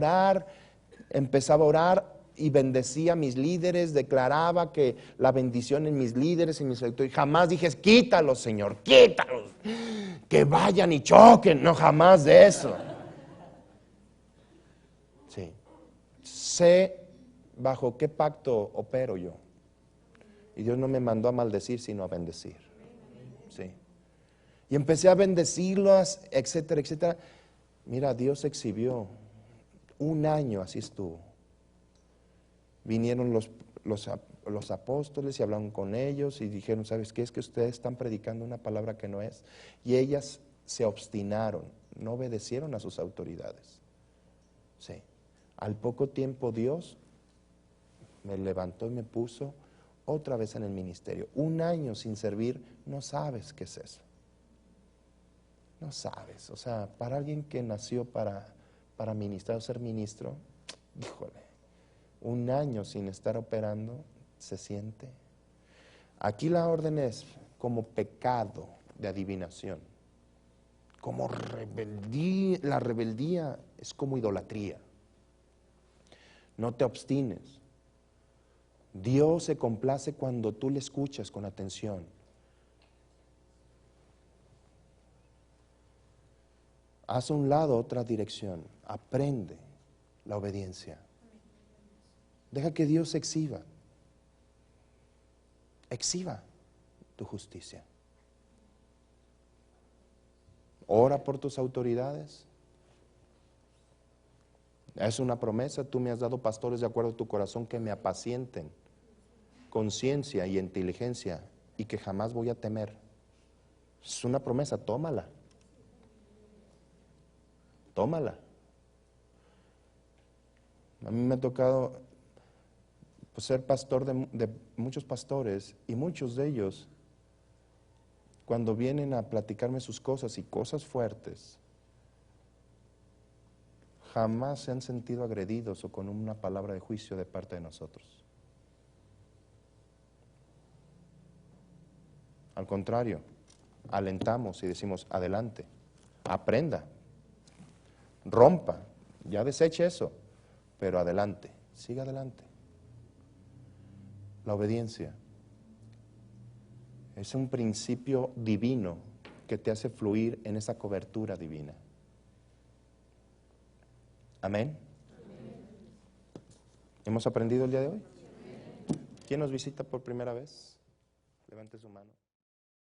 orar y bendecía a mis líderes, declaraba que la bendición en mis líderes y mis autoridades. Jamás dije, quítalos, Señor, quítalos, que vayan y choquen, no, jamás de eso. Sí. Sé bajo qué pacto opero yo. Y Dios no me mandó a maldecir, sino a bendecir. Sí. Y empecé a bendecirlas, etcétera, etcétera. Mira, Dios exhibió. Un año así estuvo. Vinieron los apóstoles y hablaron con ellos y dijeron, ¿sabes qué? Es que ustedes están predicando una palabra que no es. Y ellas se obstinaron, no obedecieron a sus autoridades. Sí. Al poco tiempo Dios me levantó y me puso otra vez en el ministerio. Un año sin servir, no sabes qué es eso. No sabes. O sea, para alguien que nació para ministrar o ser ministro, híjole, un año sin estar operando, se siente. Aquí la orden es como pecado de adivinación. Como rebeldía, la rebeldía es como idolatría. No te obstines. Dios se complace cuando tú le escuchas con atención. Haz a un lado otra dirección. Aprende la obediencia. Deja que Dios exhiba tu justicia. Ora por tus autoridades. Es una promesa, tú me has dado pastores de acuerdo a tu corazón que me apacienten con ciencia y inteligencia y que jamás voy a temer. Es una promesa, tómala. Tómala. A mí me ha tocado ser pastor de muchos pastores y muchos de ellos, cuando vienen a platicarme sus cosas y cosas fuertes, jamás se han sentido agredidos o con una palabra de juicio de parte de nosotros. Al contrario, alentamos y decimos, adelante, aprenda, rompa, ya deseche eso, pero adelante, siga adelante. La obediencia es un principio divino que te hace fluir en esa cobertura divina. Amén. ¿Hemos aprendido el día de hoy? ¿Quién nos visita por primera vez? Levante su mano.